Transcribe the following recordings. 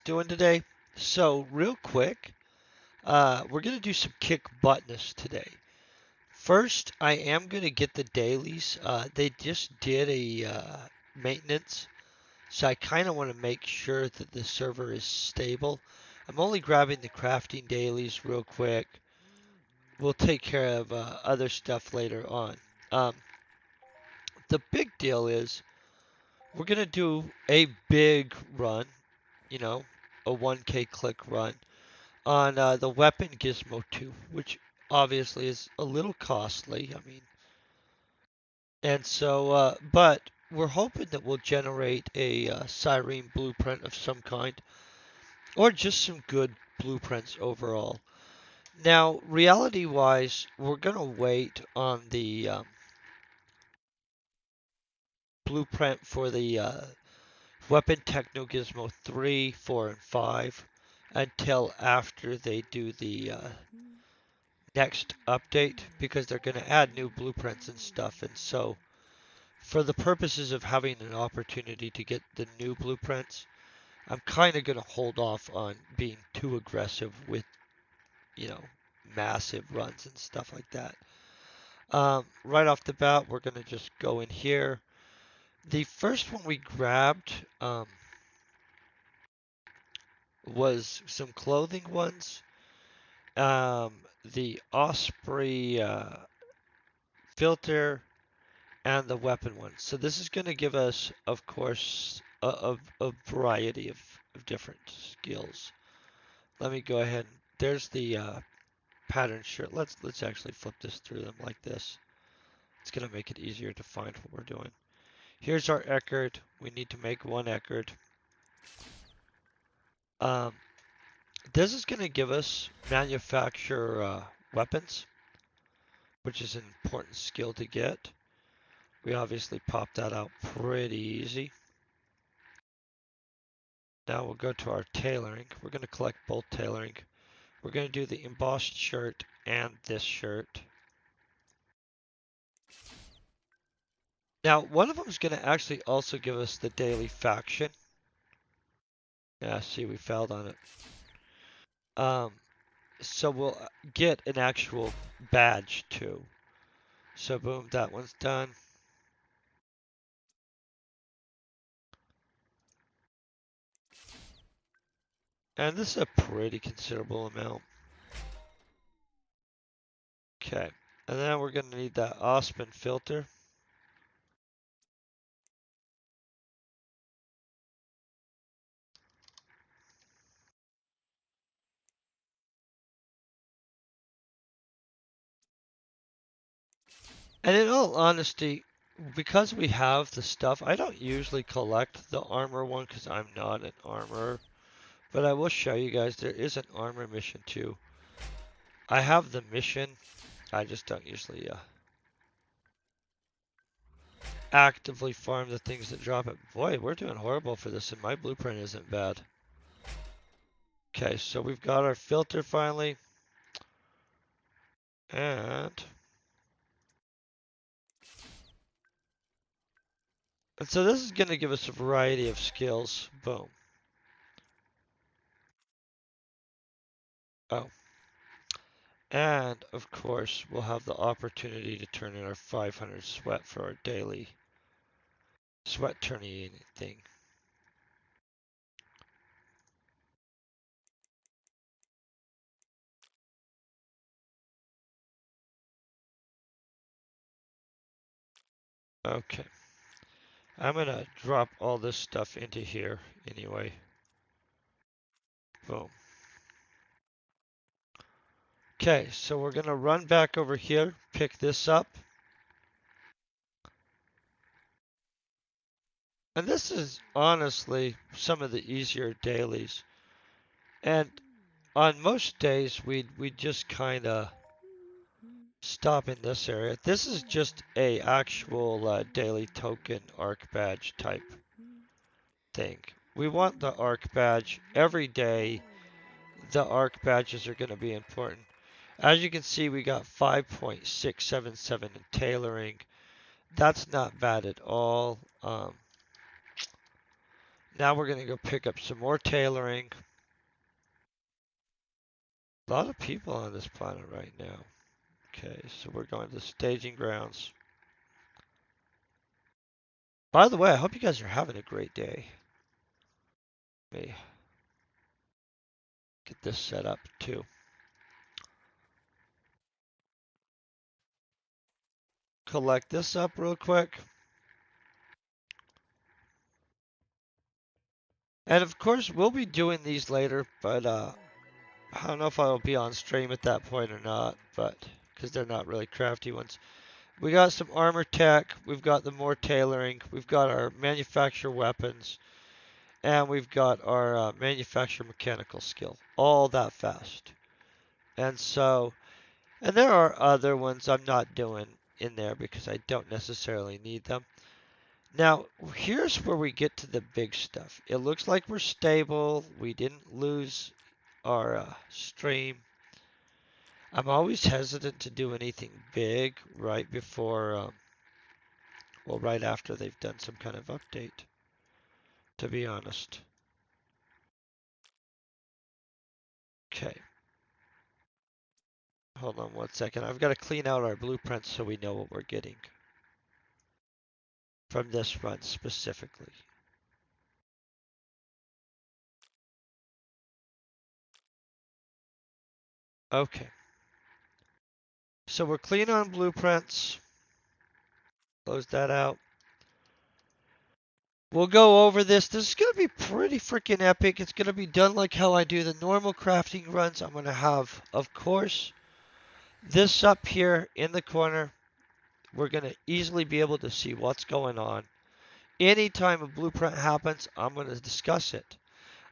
doing today? So, real quick, we're going to do some kick buttness today. First, I am going to get the dailies. They just did a maintenance, so I kind of want to make sure that the server is stable. I'm only grabbing the crafting dailies real quick. We'll take care of other stuff later on. Um, the big deal is we're going to do a big run, you know, a 1K click run on the Weapon Gizmo 2, which obviously is a little costly. I mean, and so, but we're hoping that we'll generate a Cyrene blueprint of some kind, or just some good blueprints overall. Now, reality-wise, we're gonna wait on the blueprint for the Weapon Techno Gizmo 3, 4, and 5 until after they do the next update because they're going to add new blueprints and stuff. And so, for the purposes of having an opportunity to get the new blueprints, I'm kind of going to hold off on being too aggressive with, you know, massive runs and stuff like that. Right off the bat, we're going to just go in here. The first one we grabbed was some clothing ones. The Osprey filter and the weapon one. So this is going to give us, of course, a variety of different skills. Let me go ahead. There's the pattern shirt. Let's actually flip this through them like this. It's going to make it easier to find what we're doing. Here's our Eckerd. We need to make one Eckerd. Um, this is going to give us manufacture weapons, which is an important skill to get. We obviously pop that out pretty easy. Now we'll go to our tailoring. We're going to collect both tailoring. We're going to do the embossed shirt and this shirt. Now, one of them is going to actually also give us the daily faction. Yeah, see, we failed on it. So we'll get an actual badge too. So boom, that one's done. And this is a pretty considerable amount. Okay, and then we're going to need that Osprey filter. And in all honesty, because we have the stuff, I don't usually collect the armor one because I'm not an armorer. But I will show you guys there is an armor mission too. I have the mission. I just don't usually actively farm the things that drop it. Boy, we're doing horrible for this and my blueprint isn't bad. Okay, so we've got our filter finally. And so this is going to give us a variety of skills. Boom. Oh. And, of course, we'll have the opportunity to turn in our 500 sweat for our daily sweat turning thing. Okay. I'm going to drop all this stuff into here anyway. Boom. Okay, so we're going to run back over here, pick this up. And this is honestly some of the easier dailies. And on most days, we'd just kind of stop in this area. This is just a actual daily token arc badge type thing. We want the arc badge every day. The arc badges are going to be important. As you can see, we got 5.677 in tailoring. That's not bad at all. Now we're going to go pick up some more tailoring. A lot of people on this planet right now. Okay, so we're going to the staging grounds. By the way, I hope you guys are having a great day. Let me get this set up too. Collect this up real quick. And of course, we'll be doing these later, but I don't know if I'll be on stream at that point or not, but because they're not really crafty ones. We got some armor tech, we've got the more tailoring, we've got our manufacture weapons, and we've got our manufacture mechanical skill. All that fast. And so, and there are other ones I'm not doing in there because I don't necessarily need them. Now, here's where we get to the big stuff. It looks like we're stable. We didn't lose our stream. I'm always hesitant to do anything big right before, well, right after they've done some kind of update, to be honest. Okay, hold on one second. I've got to clean out our blueprints so we know what we're getting from this run specifically. Okay, so we're clean on blueprints. Close that out. We'll go over this. This is going to be pretty freaking epic. It's going to be done like how I do the normal crafting runs. I'm going to have, of course, this up here in the corner. We're going to easily be able to see what's going on. Anytime a blueprint happens, I'm going to discuss it.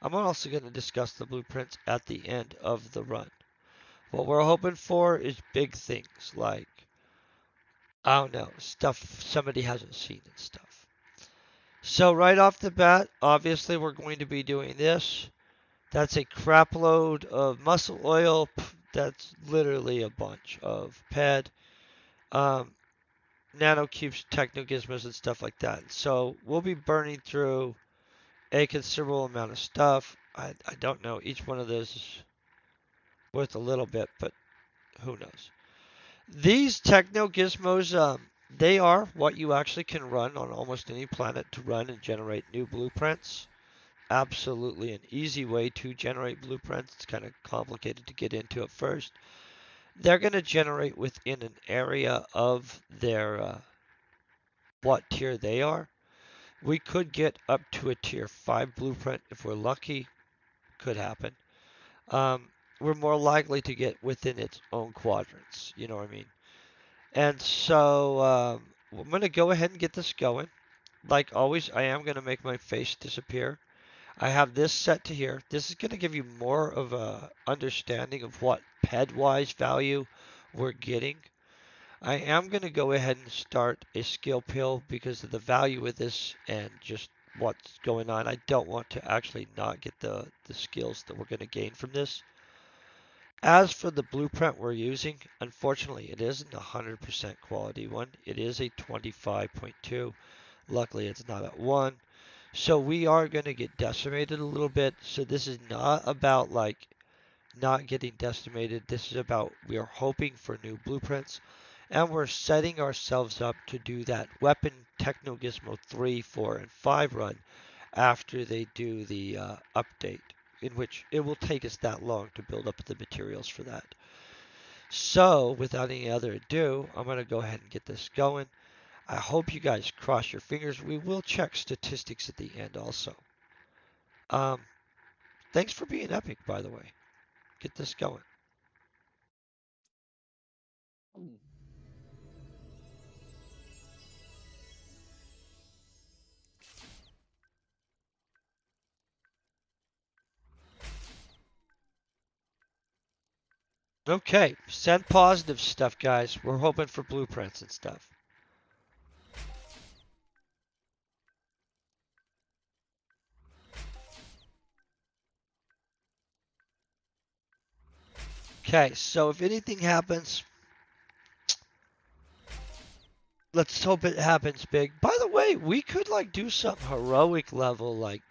I'm also going to discuss the blueprints at the end of the run. What we're hoping for is big things like, I don't know, stuff somebody hasn't seen and stuff. So right off the bat, obviously we're going to be doing this. That's a crap load of muscle oil. That's literally a bunch of ped, nano cubes, techno gizmos, and stuff like that. So we'll be burning through a considerable amount of stuff. I don't know. Each one of those is worth a little bit, but who knows? These techno gizmos, they are what you actually can run on almost any planet to run and generate new blueprints. Absolutely an easy way to generate blueprints. It's kind of complicated to get into at first. They're going to generate within an area of their what tier they are. We could get up to a tier 5 blueprint if we're lucky. Could happen. We're more likely to get within its own quadrants. You know what I mean? And so I'm going to go ahead and get this going. Like always, I am going to make my face disappear. I have this set to here. This is going to give you more of a understanding of what ped-wise value we're getting. I am going to go ahead and start a skill pill because of the value of this and just what's going on. I don't want to actually not get the skills that we're going to gain from this. As for the blueprint we're using, unfortunately it isn't a 100% quality one. It is a 25.2. Luckily it's not at 1. So we are going to get decimated a little bit. So this is not about like not getting decimated. This is about we are hoping for new blueprints. And we're setting ourselves up to do that Weapon Techno Gizmo 3, 4, and 5 run after they do the update, in which it will take us that long to build up the materials for that. So, without any other ado, I'm going to go ahead and get this going. I hope you guys cross your fingers. We will check statistics at the end also. Um, Thanks for being epic, by the way. Get this going. Okay, send positive stuff, guys. We're hoping for blueprints and stuff. Okay, so if anything happens, let's hope it happens big. By the way, we could like do something heroic level, like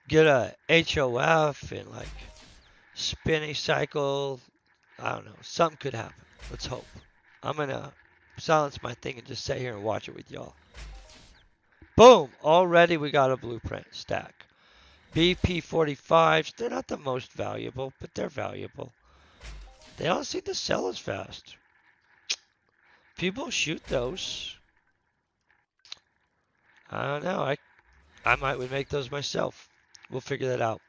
get a HOF and like spin a cycle. I don't know. Something could happen. Let's hope. I'm gonna silence my thing and just sit here and watch it with y'all. Boom! Already we got a blueprint stack. BP45s, they're not the most valuable, but they're valuable. They don't seem to sell as fast. People shoot those. I don't know. I might would make those myself. We'll figure that out.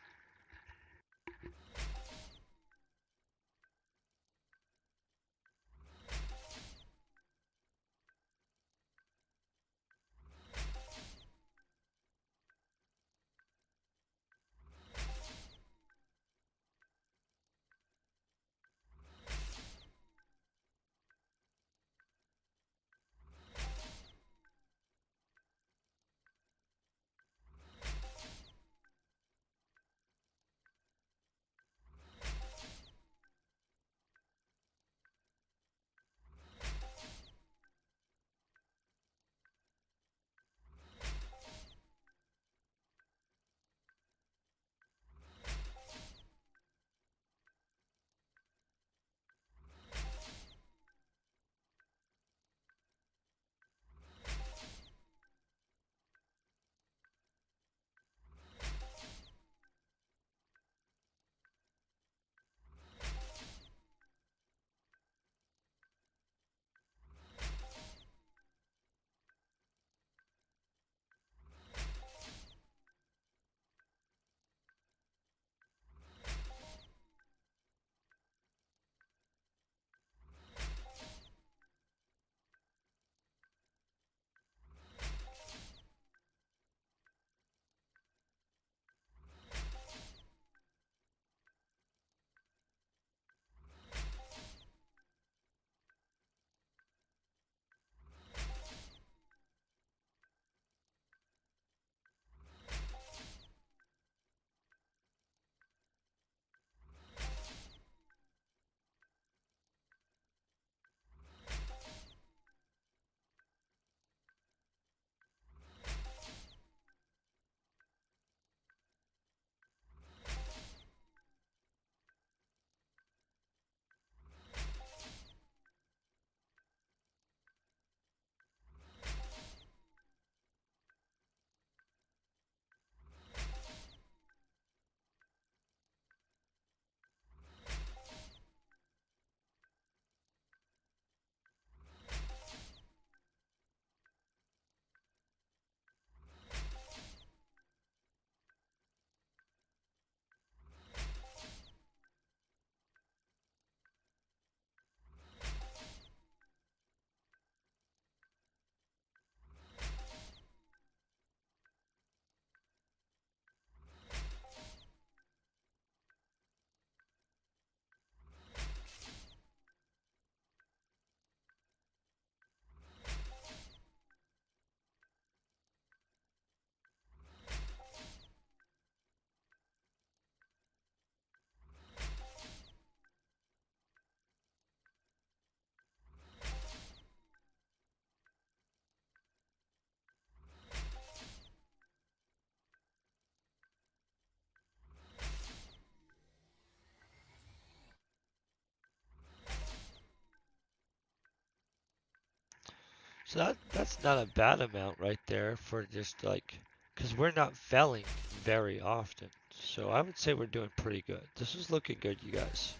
So that's not a bad amount right there for just like, because we're not felling very often. So I would say we're doing pretty good. This is looking good, you guys.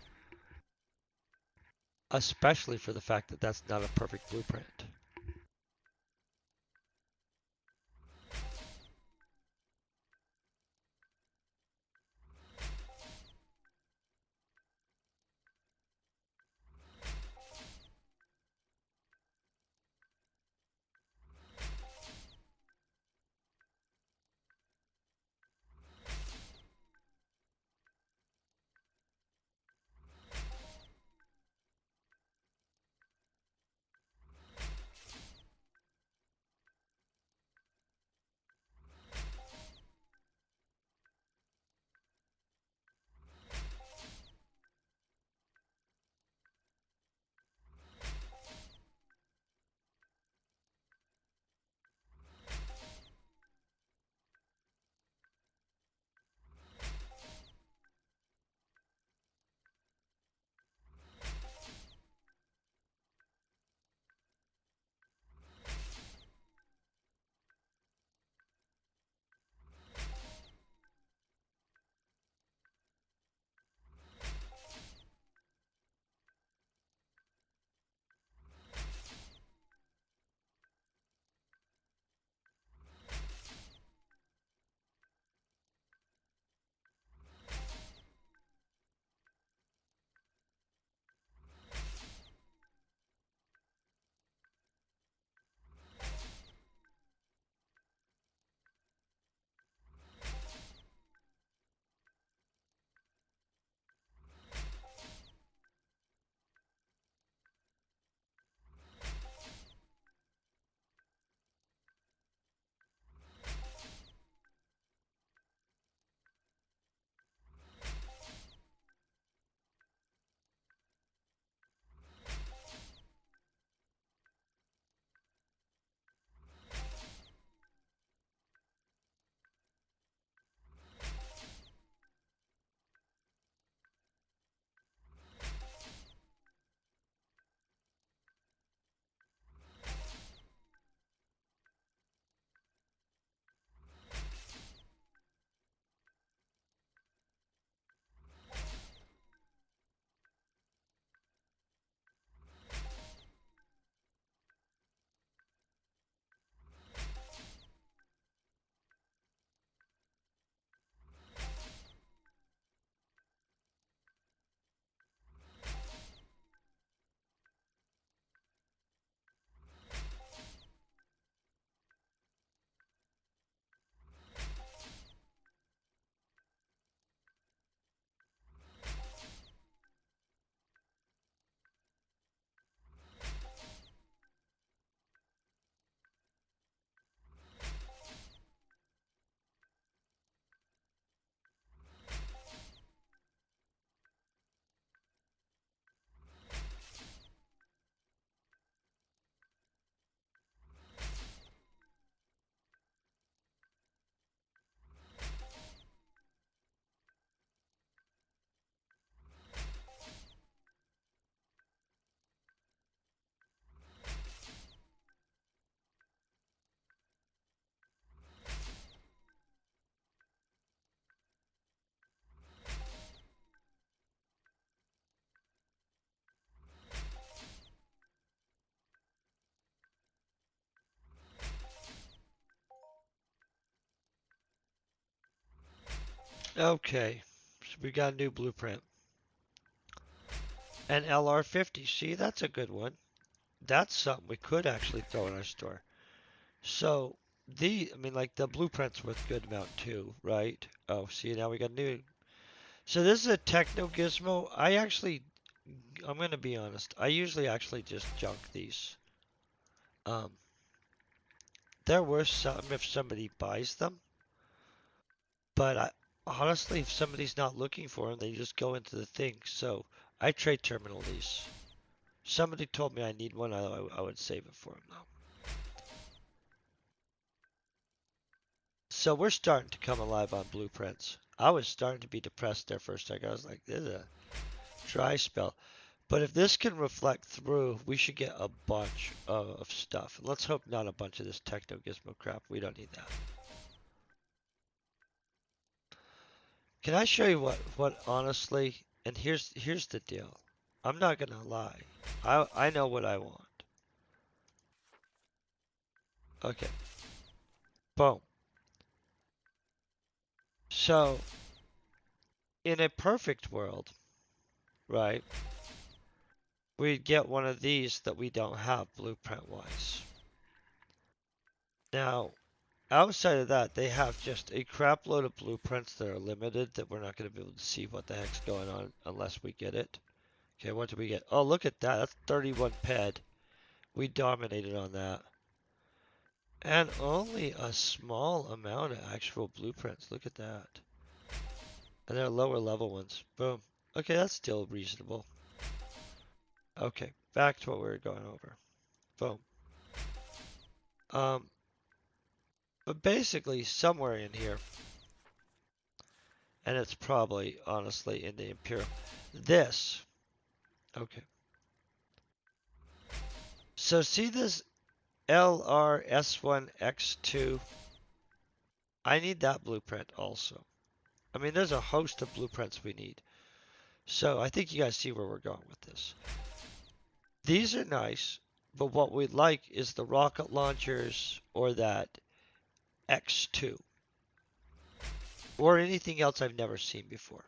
Especially for the fact that that's not a perfect blueprint. Okay, so we got a new blueprint. An LR50. See, that's a good one. That's something we could actually throw in our store. So I mean, like the blueprint's worth a good amount too, right? Oh, see, now we got new. So this is a Techno Gizmo. I'm gonna be honest. I usually actually just junk these. Um, they're worth something if somebody buys them, but honestly, if somebody's not looking for them, they just go into the thing. So I trade terminal these. Somebody told me I need one. I would save it for them though. So we're starting to come alive on blueprints. I was starting to be depressed there for a second. I was like, this is a dry spell. But if this can reflect through, we should get a bunch of stuff. Let's hope not a bunch of this Techno Gizmo crap. We don't need that. Can I show you what honestly, and here's the deal. I'm not gonna lie. I know what I want. Okay, boom. So in a perfect world, right, we'd get one of these that we don't have blueprint wise. Now, outside of that, they have just a crap load of blueprints that are limited that we're not going to be able to see what the heck's going on unless we get it. Okay, what do we get? Oh, look at that. That's 31 ped. We dominated on that. And only a small amount of actual blueprints. Look at that. And they're lower level ones. Boom. Okay, that's still reasonable. Okay, back to what we were going over. Boom. Um, but basically, somewhere in here, and it's probably honestly in the Imperial. This, okay. So see this LRS1X2? I need that blueprint also. I mean, there's a host of blueprints we need. So I think you guys see where we're going with this. These are nice, but what we'd like is the rocket launchers or that X2 or anything else I've never seen before.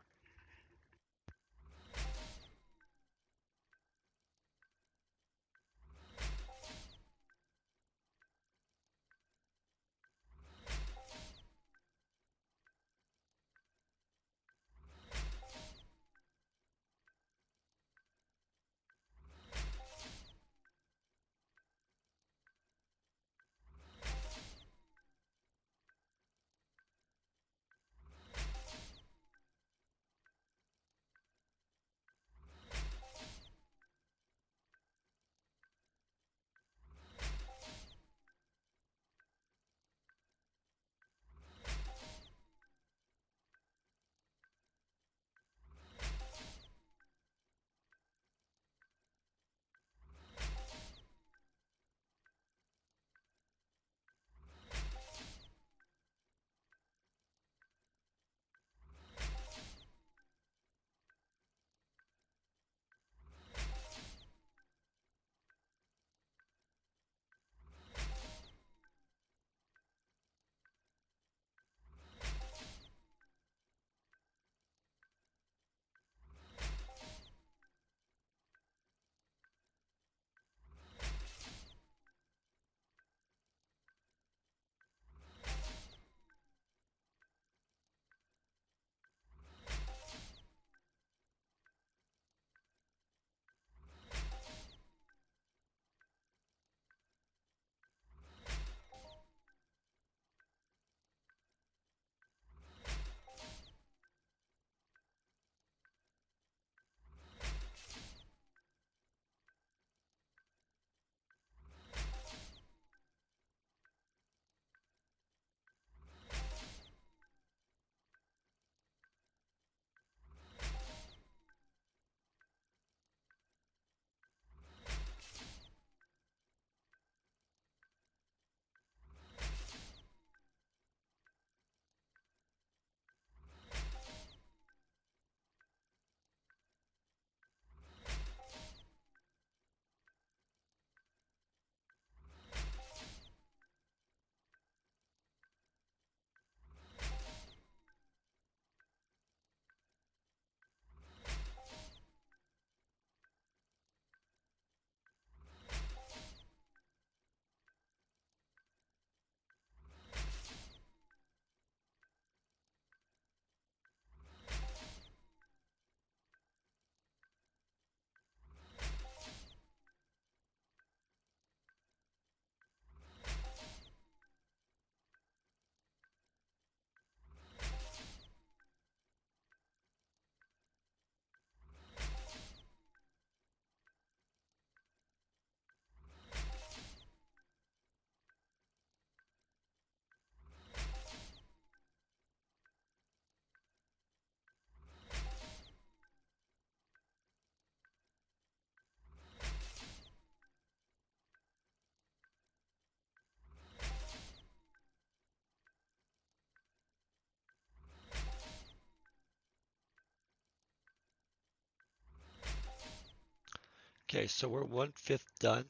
Okay, so we're 1/5 done,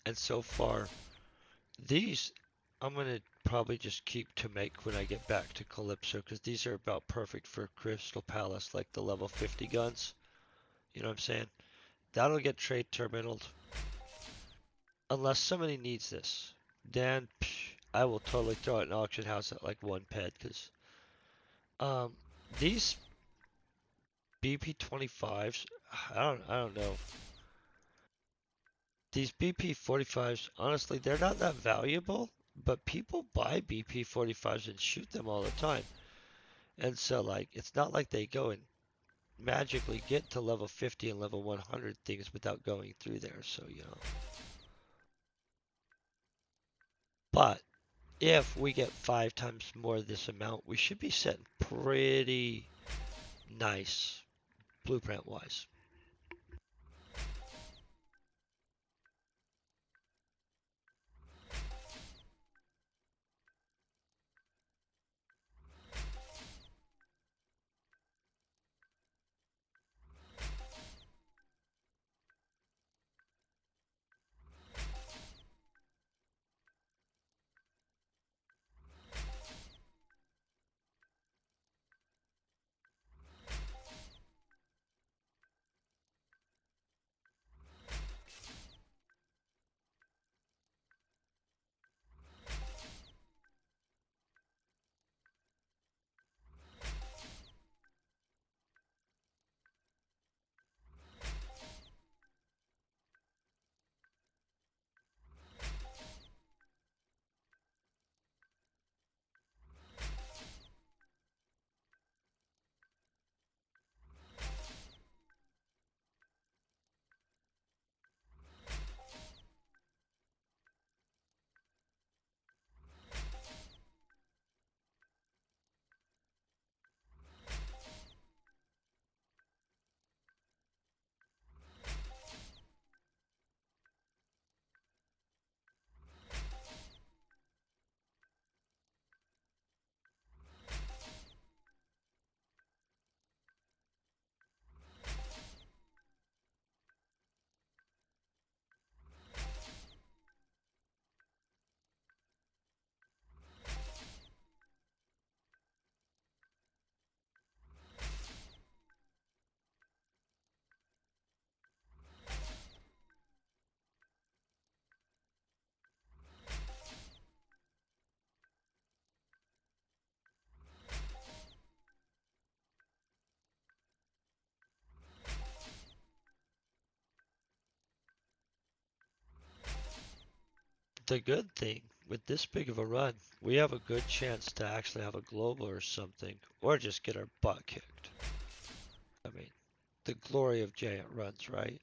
and so far these I'm gonna probably just keep to make when I get back to Calypso because these are about perfect for Crystal Palace, like the level 50 guns. You know what I'm saying? That'll get trade terminaled unless somebody needs this. Then I will totally throw it in auction house at like 1 ped because um these BP-25s I don't know. These BP-45s, honestly, they're not that valuable, but people buy BP-45s and shoot them all the time. And so, like, it's not like they go and magically get to level 50 and level 100 things without going through there. So, you know. But if we get 5 times more of this amount, we should be setting pretty nice blueprint wise. The good thing with this big of a run, we have a good chance to actually have a global or something, or just get our butt kicked. I mean, the glory of giant runs, right?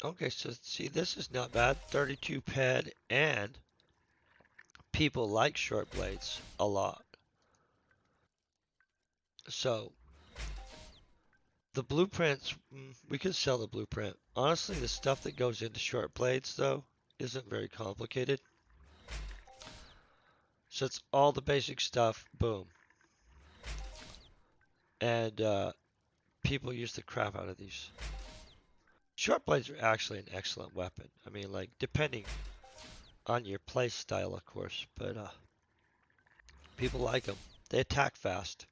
Okay, so see, this is not bad. 32 ped, and people like short blades a lot. So the blueprints, we could sell the blueprint. Honestly, the stuff that goes into short blades, though, isn't very complicated. So it's all the basic stuff, boom. And people use the crap out of these. Short blades are actually an excellent weapon. I mean, like, depending on your play style, of course, but people like them. They attack fast.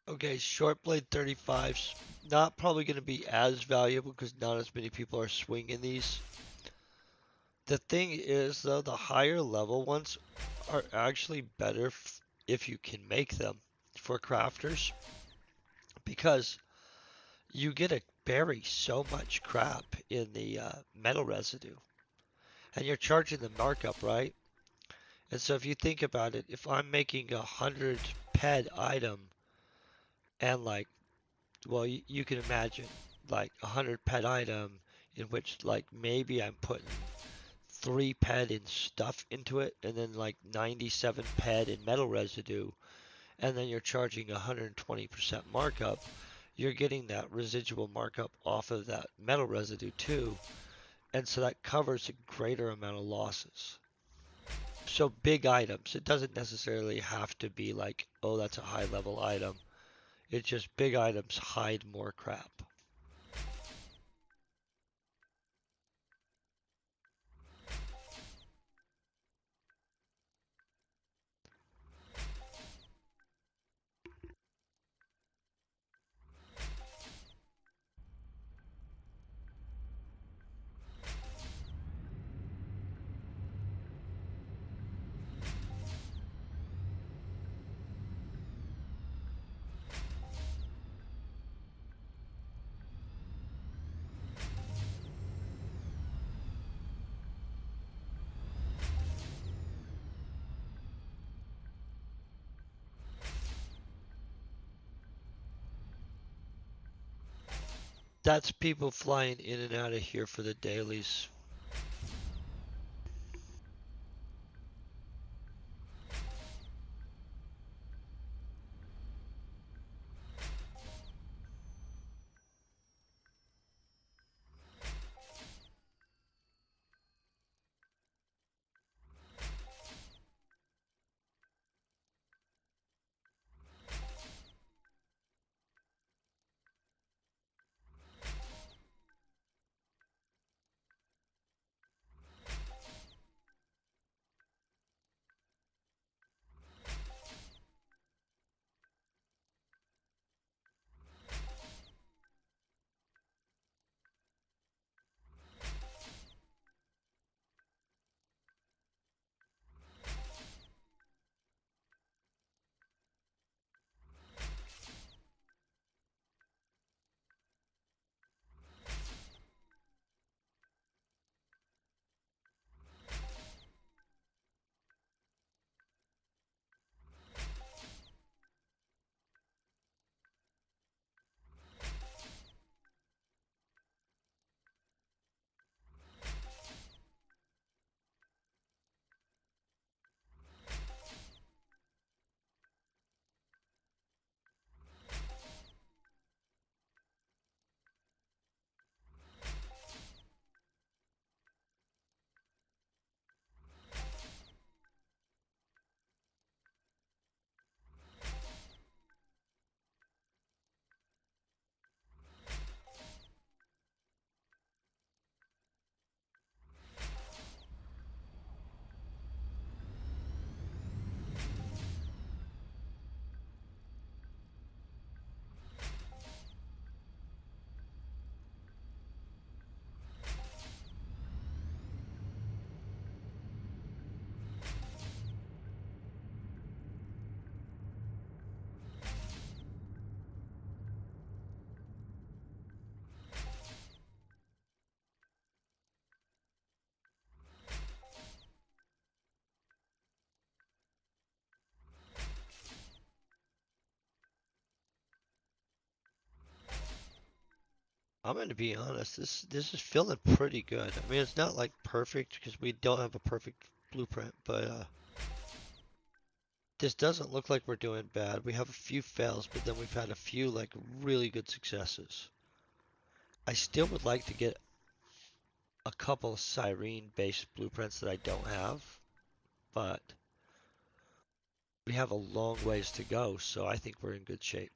Okay, short blade 35's not probably going to be as valuable because not as many people are swinging these. The thing is, though, the higher level ones are actually better if you can make them for crafters because you get to bury so much crap in the metal residue and you're charging the markup, right? And so if you think about it, if I'm making 100 ped item and like, well, you can imagine like 100 ped item in which like maybe I'm putting 3 ped in stuff into it and then like 97 ped in metal residue and then you're charging 120% markup, you're getting that residual markup off of that metal residue too. And so that covers a greater amount of losses. So big items, it doesn't necessarily have to be like, oh, that's a high level item. It's just big items hide more crap. That's people flying in and out of here for the dailies. I'm going to be honest. This is feeling pretty good. I mean, it's not like perfect because we don't have a perfect blueprint, but this doesn't look like we're doing bad. We have a few fails, but then we've had a few like really good successes. I still would like to get a couple of Cyrene based blueprints that I don't have, but we have a long ways to go, so I think we're in good shape.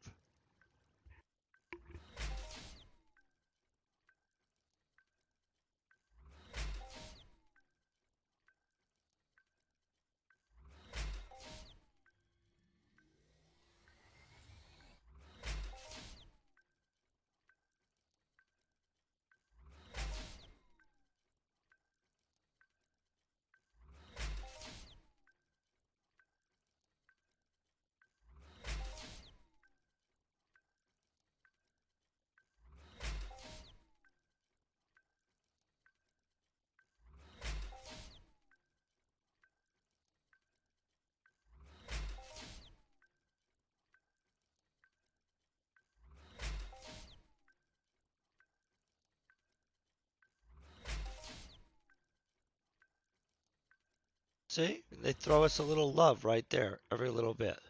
See? They throw us a little love right there every little bit.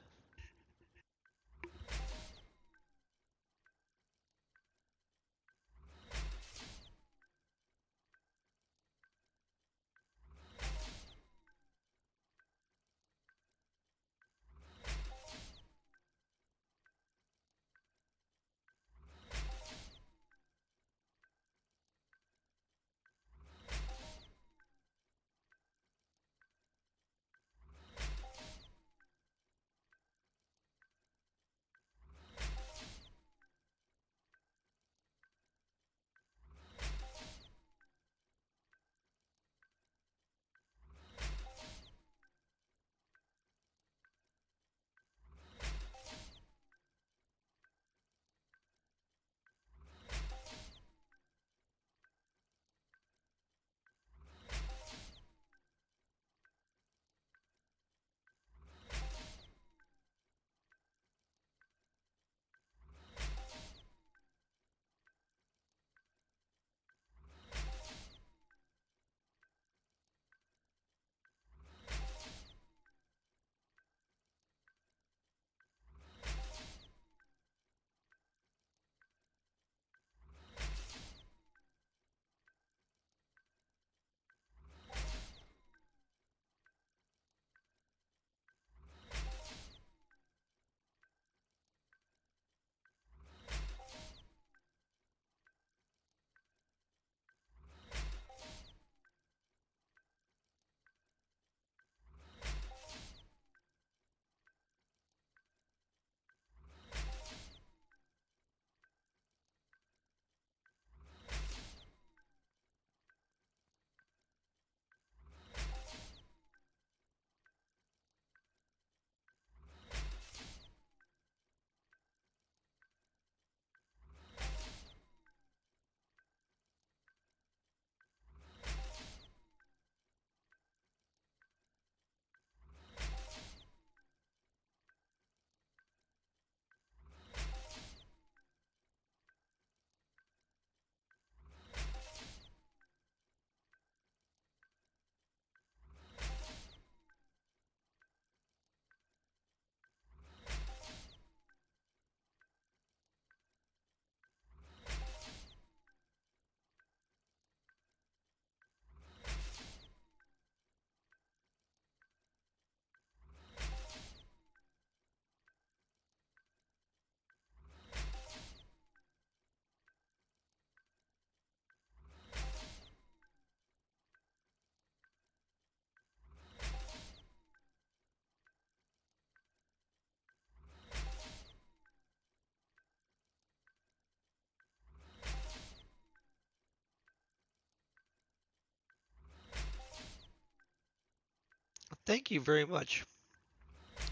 Thank you very much.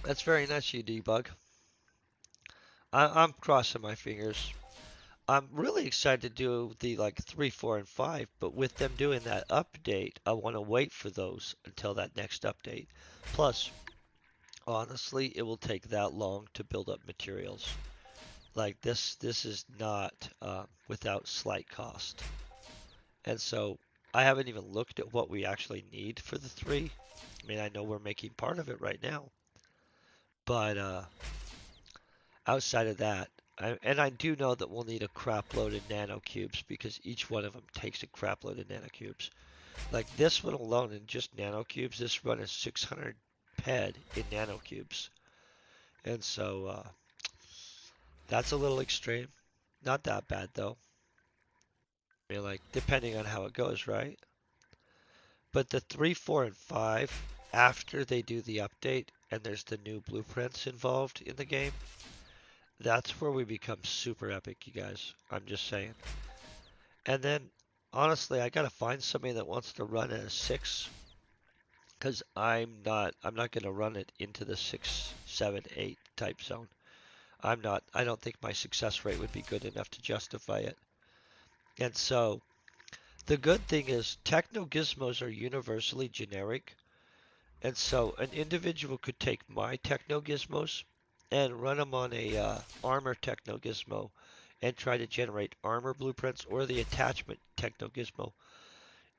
That's very nice of you, Debug. I'm crossing my fingers. I'm really excited to do the like 3, 4, and 5, but with them doing that update, I want to wait for those until that next update. Plus, honestly, it will take that long to build up materials. Like this is not without slight cost. And so I haven't even looked at what we actually need for the three. I mean, I know we're making part of it right now, but outside of that, and I do know that we'll need a crap load of nanocubes because each one of them takes a crap load of nanocubes. Like this one alone in just nanocubes, this run is 600 ped in nanocubes. And so that's a little extreme. Not that bad though. I mean, like, depending on how it goes, right? But the 3, 4, and 5, after they do the update and there's the new blueprints involved in the game, that's where we become super epic, you guys. I'm just saying. And then, honestly, I gotta find somebody that wants to run at a 6, because I'm not gonna run it into the 6, 7, 8 type zone. I don't think my success rate would be good enough to justify it. And so, the good thing is Techno Gizmos are universally generic. And so an individual could take my Techno Gizmos and run them on a armor Techno Gizmo and try to generate armor blueprints, or the attachment Techno Gizmo,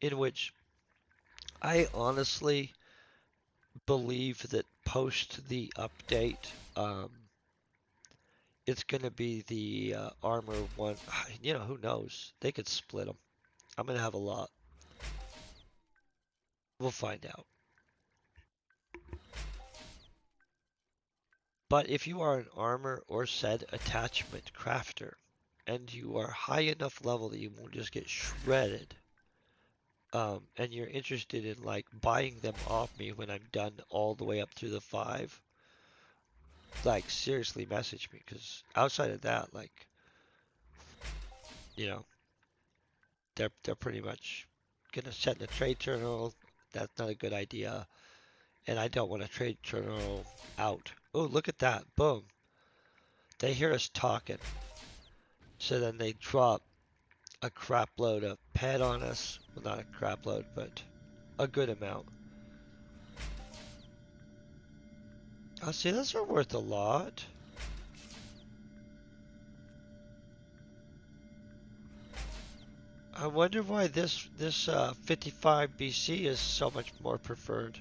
in which I honestly believe that post the update, it's going to be the armor one. You know, who knows? They could split them. I'm going to have a lot. We'll find out. But if you are an armor or said attachment crafter, and you are high enough level that you won't just get shredded, and you're interested in like buying them off me when I'm done all the way up through the 5, like seriously message me, because outside of that, like, you know, they're pretty much gonna set in a trade terminal. That's not a good idea, and I don't want a trade terminal out. Oh, look at that! Boom! They hear us talking, so then they drop a crap load of ped on us. Well, not a crap load, but a good amount. Oh, see, those are worth a lot. I wonder why this 55 BC is so much more preferred.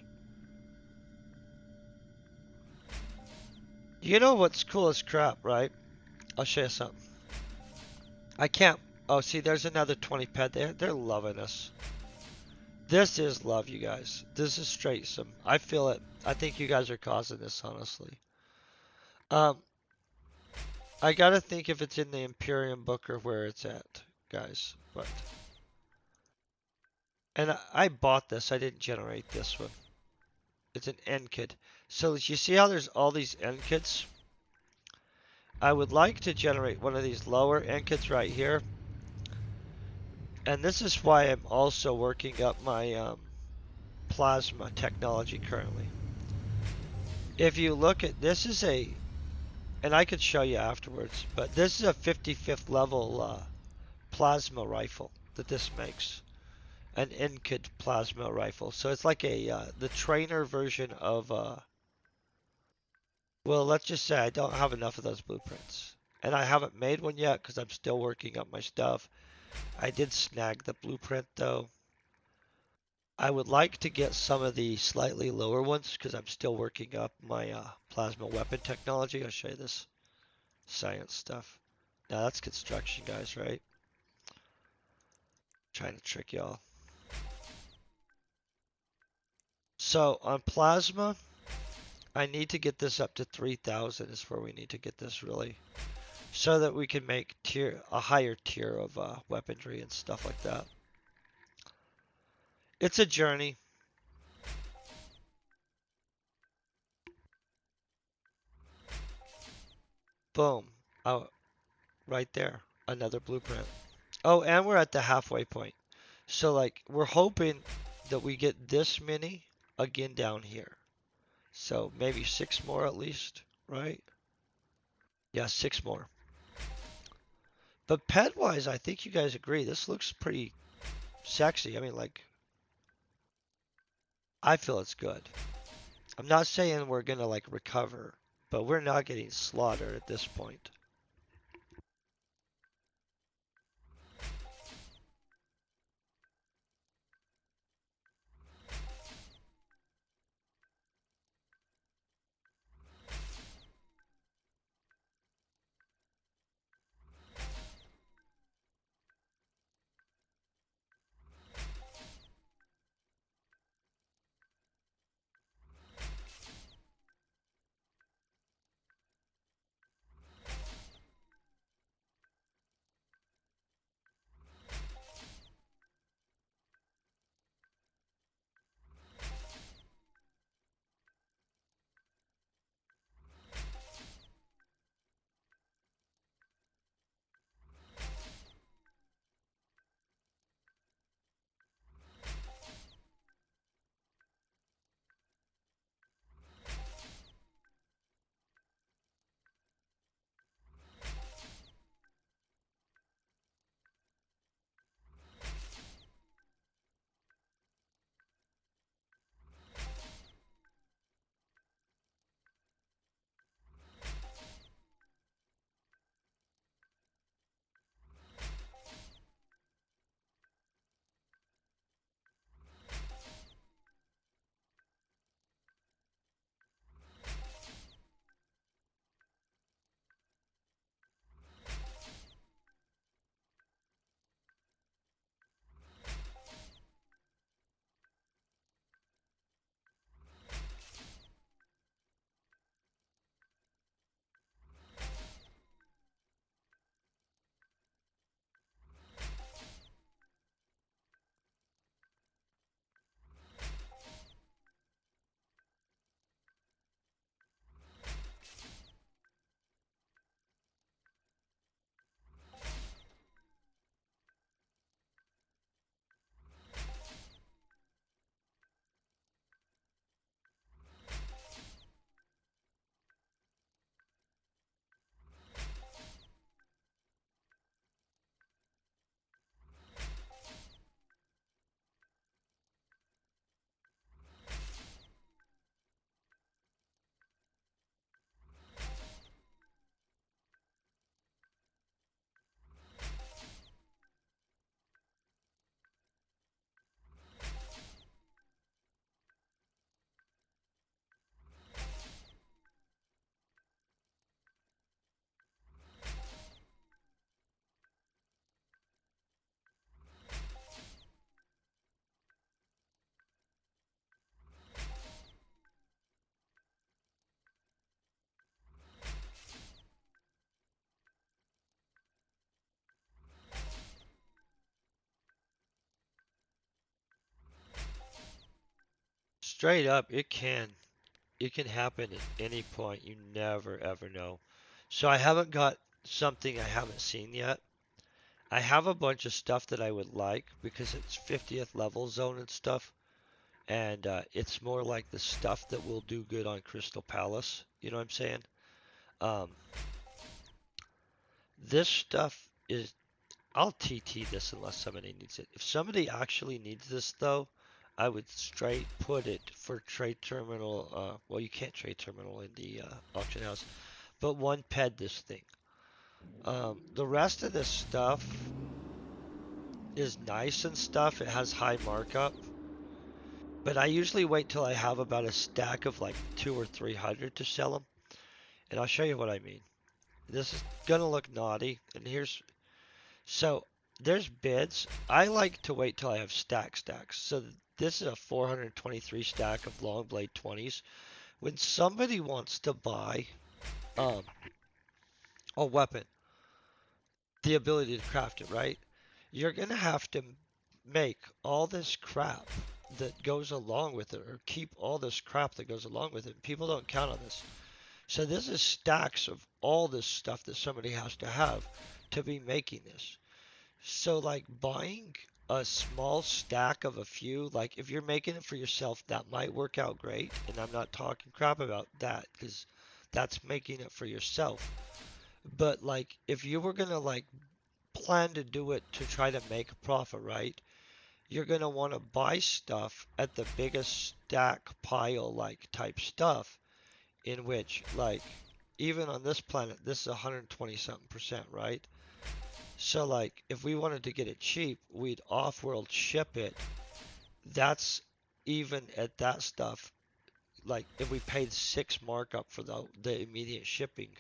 You know what's cool as crap, right? I'll show you something. I can't. Oh, see, there's another 20 ped there. They're loving us. This is love, you guys. This is straight some. I feel it. I think you guys are causing this, honestly. Um, I gotta think if it's in the Imperium book or where it's at, guys. But and I bought this. I didn't generate this one. It's an end kit. So you see how there's all these end kits? I would like to generate one of these lower end kits right here. And this is why I'm also working up my plasma technology currently. If you look at this is and I could show you afterwards, but this is a 55th level plasma rifle that this makes. An end-kit plasma rifle. So it's like the trainer version of well, let's just say I don't have enough of those blueprints. And I haven't made one yet because I'm still working up my stuff. I did snag the blueprint though. I would like to get some of the slightly lower ones because I'm still working up my plasma weapon technology. I'll show you this science stuff. Now that's construction, guys, right? Trying to trick y'all. So on plasma, I need to get this up to 3,000 is where we need to get this really. So that we can make a higher tier of weaponry and stuff like that. It's a journey. Boom. Oh, right there. Another blueprint. Oh, and we're at the halfway point. So like we're hoping that we get this many again down here. So maybe 6 more at least, right? Yeah, 6 more. But pet wise, I think you guys agree. This looks pretty sexy. I mean, like, I feel it's good. I'm not saying we're gonna like recover, but we're not getting slaughtered at this point. straight up, it can happen at any point. You never ever know. So I haven't got something I haven't seen yet. I have a bunch of stuff that I would like because it's 50th level zone and stuff, and it's more like the stuff that will do good on Crystal Palace. You know what I'm saying? Um, this stuff is. I'll TT this unless somebody needs it. If somebody actually needs this though, I would straight put it for trade terminal. Well, you can't trade terminal in the auction house, but one ped this thing. The rest of this stuff is nice and stuff. It has high markup, but I usually wait till I have about a stack of like 200 or 300 to sell them, and I'll show you what I mean. This is gonna look naughty, and here's so there's bids. I like to wait till I have stacks. So this is a 423 stack of long blade 20s. When somebody wants to buy um, a weapon, the ability to craft it, right? You're gonna have to make all this crap that goes along with it, or keep all this crap that goes along with it. People don't count on this. So this is stacks of all this stuff that somebody has to have to be making this. So like buying a small stack of a few, like if you're making it for yourself, that might work out great. And I'm not talking crap about that because that's making it for yourself. But like if you were gonna like plan to do it to try to make a profit, right? You're gonna want to buy stuff at the biggest stack pile like type stuff in which like even on this planet, this is 120 something percent, right? So like if we wanted to get it cheap, we'd off-world ship it. That's even at that stuff. Like if we paid 6 markup for the immediate shipping,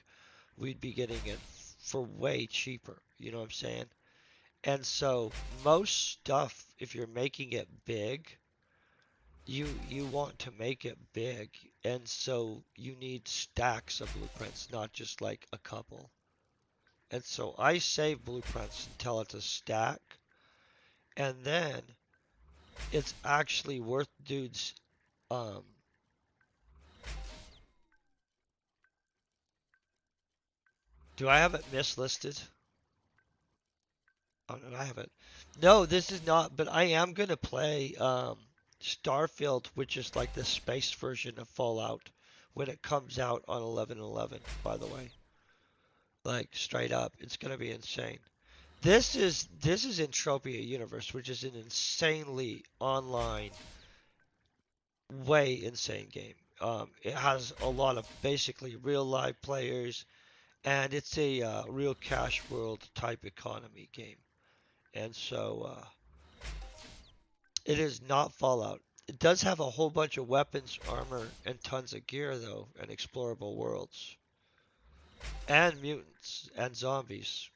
we'd be getting it for way cheaper. You know what I'm saying? And so most stuff, if you're making it big, you want to make it big, and so you need stacks of blueprints, not just like a couple. And so I save blueprints until it's a stack, and then it's actually worth dudes. Um, do I have it mislisted? Oh, no, I have it. No, this is not. But I am gonna play Starfield, which is like the space version of Fallout, when it comes out on 11/11. By the way, like straight up, it's gonna be insane. This is Entropia Universe, which is an insanely online, way insane game. It has a lot of basically real life players, and it's a real cash world type economy game. And so it is not Fallout. It does have a whole bunch of weapons, armor, and tons of gear though, and explorable worlds, and mutants and zombies,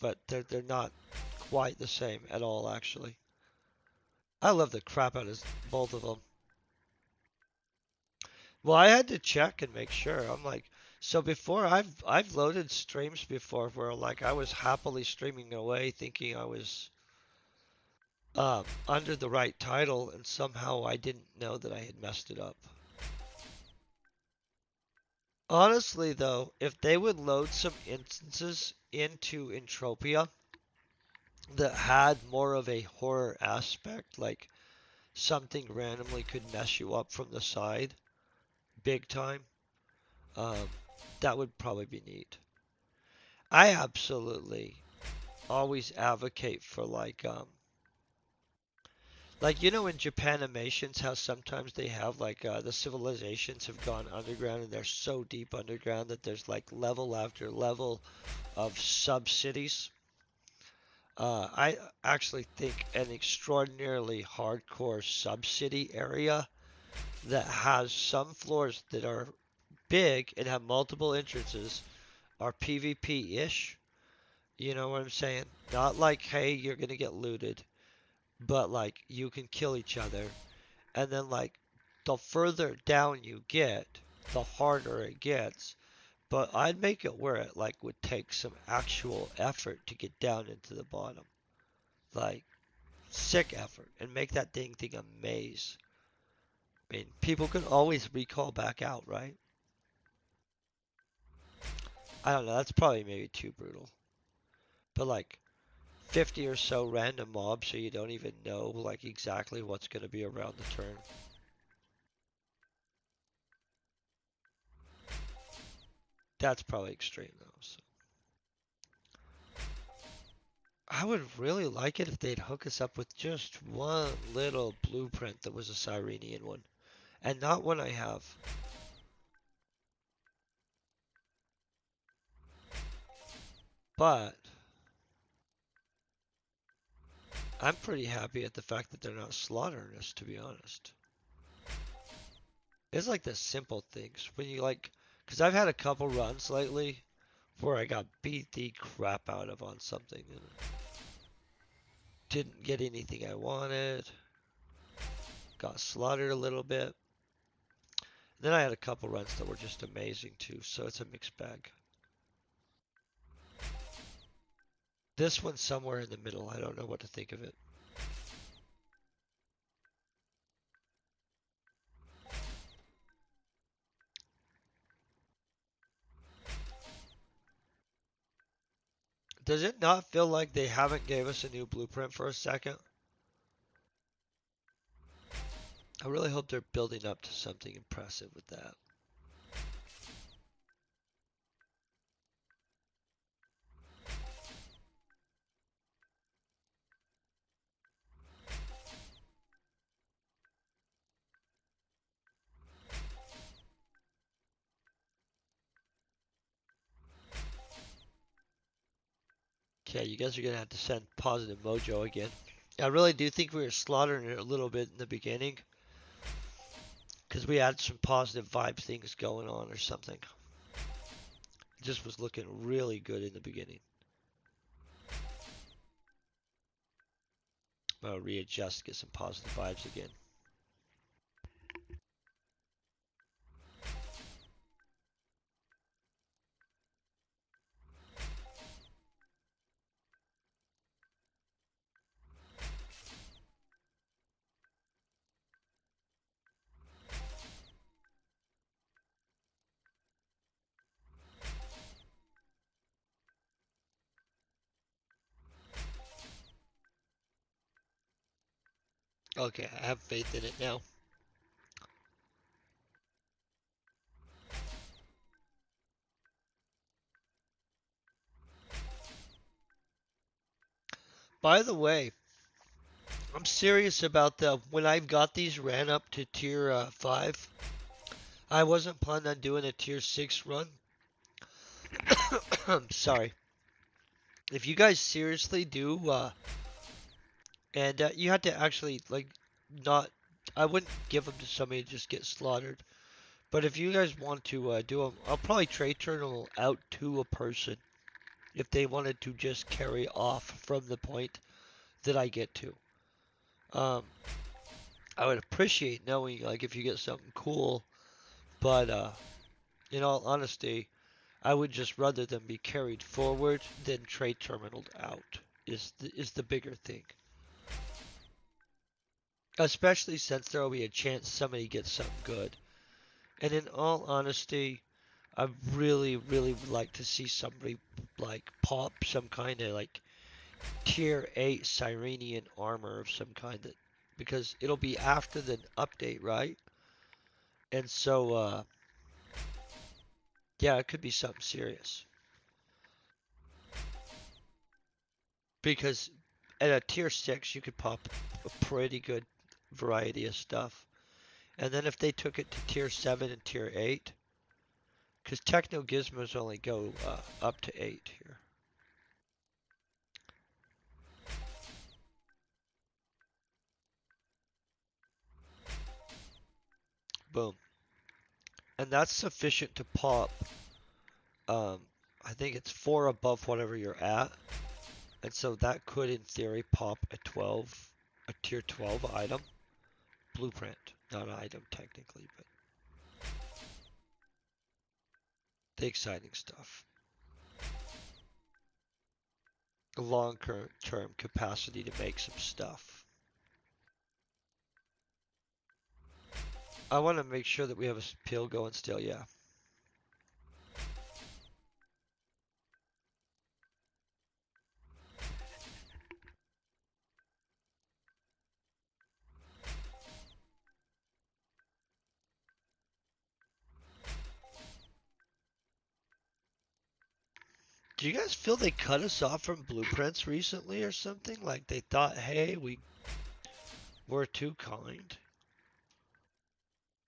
but they're not quite the same at all actually. I love the crap out of both of them. Well, I had to check and make sure. I'm like, so before I've loaded streams before where like I was happily streaming away thinking I was under the right title and somehow I didn't know that I had messed it up. Honestly though, if they would load some instances into Entropia that had more of a horror aspect, like something randomly could mess you up from the side, big time, um, that would probably be neat. I absolutely always advocate for like you know in Japanimations how sometimes they have like the civilizations have gone underground and they're so deep underground that there's like level after level of sub cities. I actually think an extraordinarily hardcore sub city area that has some floors that are big and have multiple entrances are PvP-ish. You know what I'm saying? Not like, hey, you're gonna get looted, but like you can kill each other. And then like the further down you get, the harder it gets. But I'd make it where it like would take some actual effort to get down into the bottom. Like sick effort and make that thing a maze. I mean, people can always recall back out, right? I don't know. That's probably maybe too brutal. But like 50 or so random mobs, so you don't even know like exactly what's going to be around the turn. That's probably extreme though. So. I would really like it if they'd hook us up with just one little blueprint that was a Cyrenian one, and not one I have. But I'm pretty happy at the fact that they're not slaughtering us, to be honest. It's like the simple things when you like, because I've had a couple runs lately where I got beat the crap out of on something and didn't get anything I wanted, got slaughtered a little bit. Then I had a couple runs that were just amazing too, so it's a mixed bag. This one's somewhere in the middle. I don't know what to think of it. Does it not feel like they haven't gave us a new blueprint for a second? I really hope they're building up to something impressive with that. Okay, you guys are gonna have to send positive mojo again. I really do think we were slaughtering it a little bit in the beginning because we had some positive vibe things going on or something. It just was looking really good in the beginning. I'll readjust, get some positive vibes again. Okay, I have faith in it now. By the way, I'm serious about the when I've got these ran up to tier 5. I wasn't planning on doing a tier 6 run. Sorry. If you guys seriously do, and you had to actually like not, I wouldn't give them to somebody to just get slaughtered. But if you guys want to do them, I'll probably trade turtle out to a person if they wanted to just carry off from the point that I get to. Um, I would appreciate knowing like if you get something cool, but in all honesty, I would just rather them be carried forward than trade terminaled out is the bigger thing. Especially since there will be a chance somebody gets something good. And in all honesty, I really would like to see somebody like pop some kind of like tier 8 Cyrenian armor of some kind that because it'll be after the update, right? And so yeah, it could be something serious. Because at a tier 6 you could pop a pretty good variety of stuff. And then if they took it to tier 7 and tier 8, because Techno Gizmos only go up to 8 here. Boom. And that's sufficient to pop, um, I think it's 4 above whatever you're at. And so that could, in theory, pop a tier 12 item. Blueprint. Not an item, technically, but the exciting stuff. A long-term capacity to make some stuff. I want to make sure that we have a pill going still, yeah. Do you guys feel they cut us off from blueprints recently or something? Like they thought, hey, we were too kind?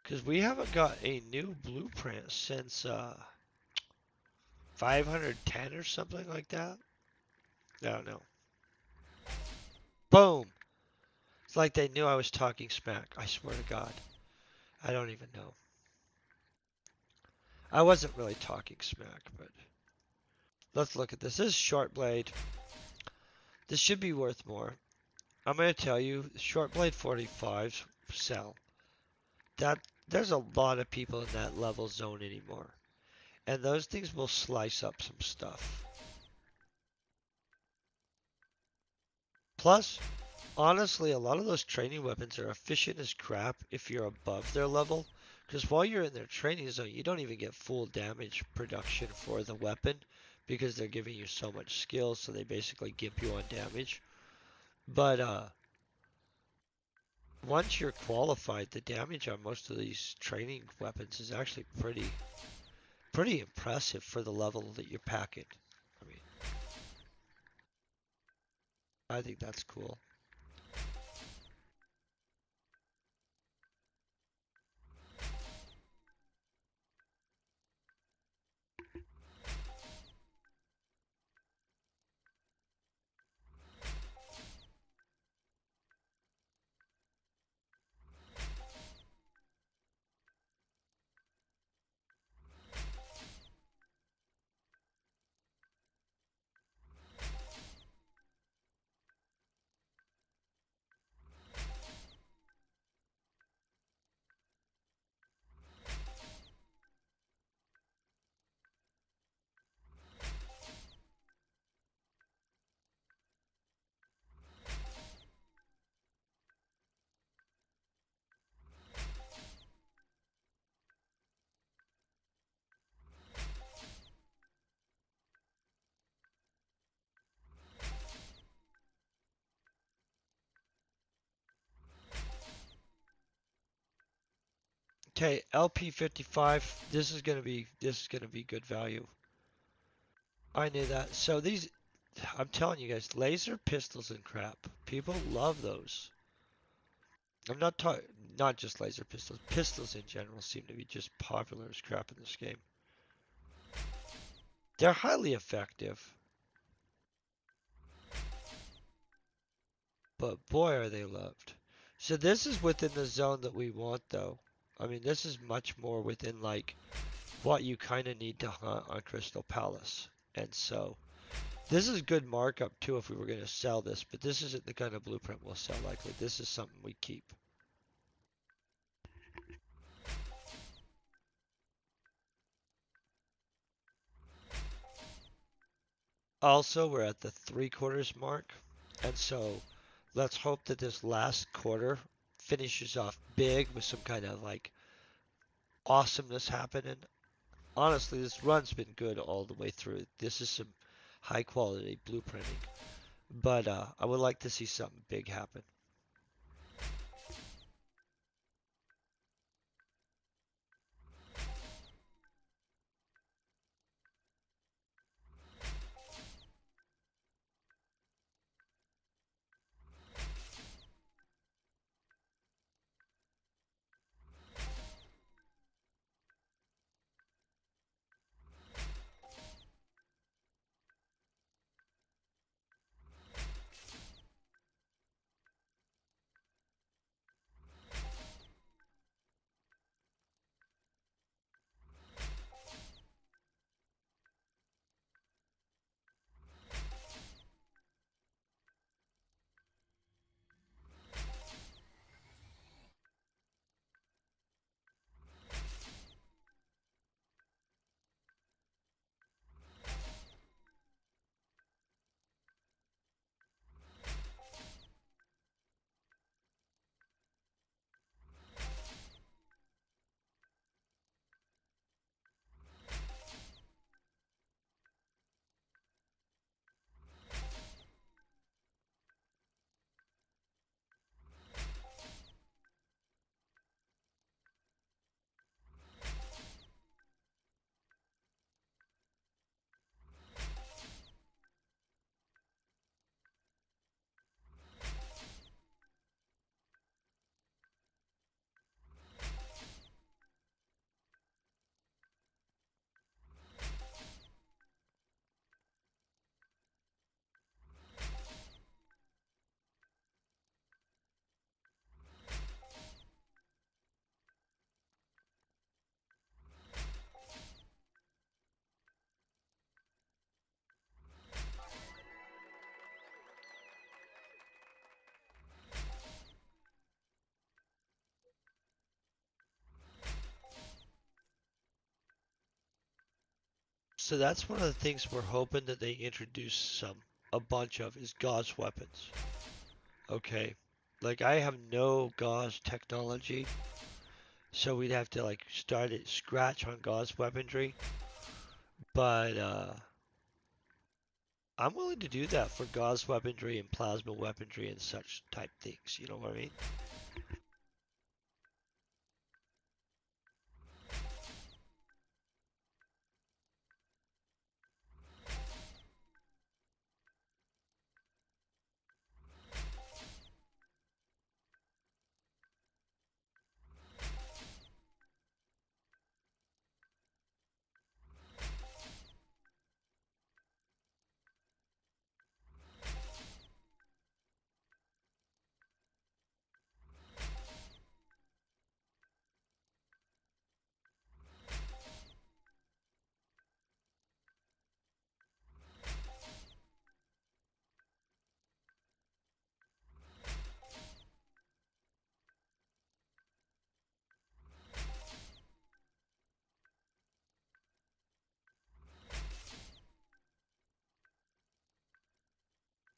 Because we haven't got a new blueprint since 510 or something like that. I don't know. Boom! It's like they knew I was talking smack. I swear to God. I don't even know. I wasn't really talking smack, but let's look at this. This is short blade. This should be worth more. I'm going to tell you, short blade 45s sell. That there's a lot of people in that level zone anymore. And those things will slice up some stuff. Plus, honestly, a lot of those training weapons are efficient as crap if you're above their level. Because while you're in their training zone, you don't even get full damage production for the weapon because they're giving you so much skill, so they basically gimp you on damage. But once you're qualified, the damage on most of these training weapons is actually pretty impressive for the level that you're packing. I mean, I think that's cool. Okay, LP55. This is gonna be good value. I knew that. So these, I'm telling you guys, laser pistols and crap. People love those. I'm not talking, not just laser pistols. Pistols in general seem to be just popular as crap in this game. They're highly effective, but boy are they loved. So this is within the zone that we want, though. I mean, this is much more within like what you kind of need to hunt on Crystal Palace, and so. This is good markup too if we were going to sell this, but this isn't the kind of blueprint we'll sell likely. This is something we keep. Also, we're at the 3/4 mark, and so let's hope that this last quarter finishes off big with some kind of like awesomeness happening. Honestly, this run's been good all the way through. This is some high quality blueprinting, but I would like to see something big happen. So that's one of the things we're hoping that they introduce a bunch of is gauze weapons. Okay. Like I have no gauze technology, so we'd have to like start at scratch on gauze weaponry. But I'm willing to do that for gauze weaponry and plasma weaponry and such type things. You know what I mean?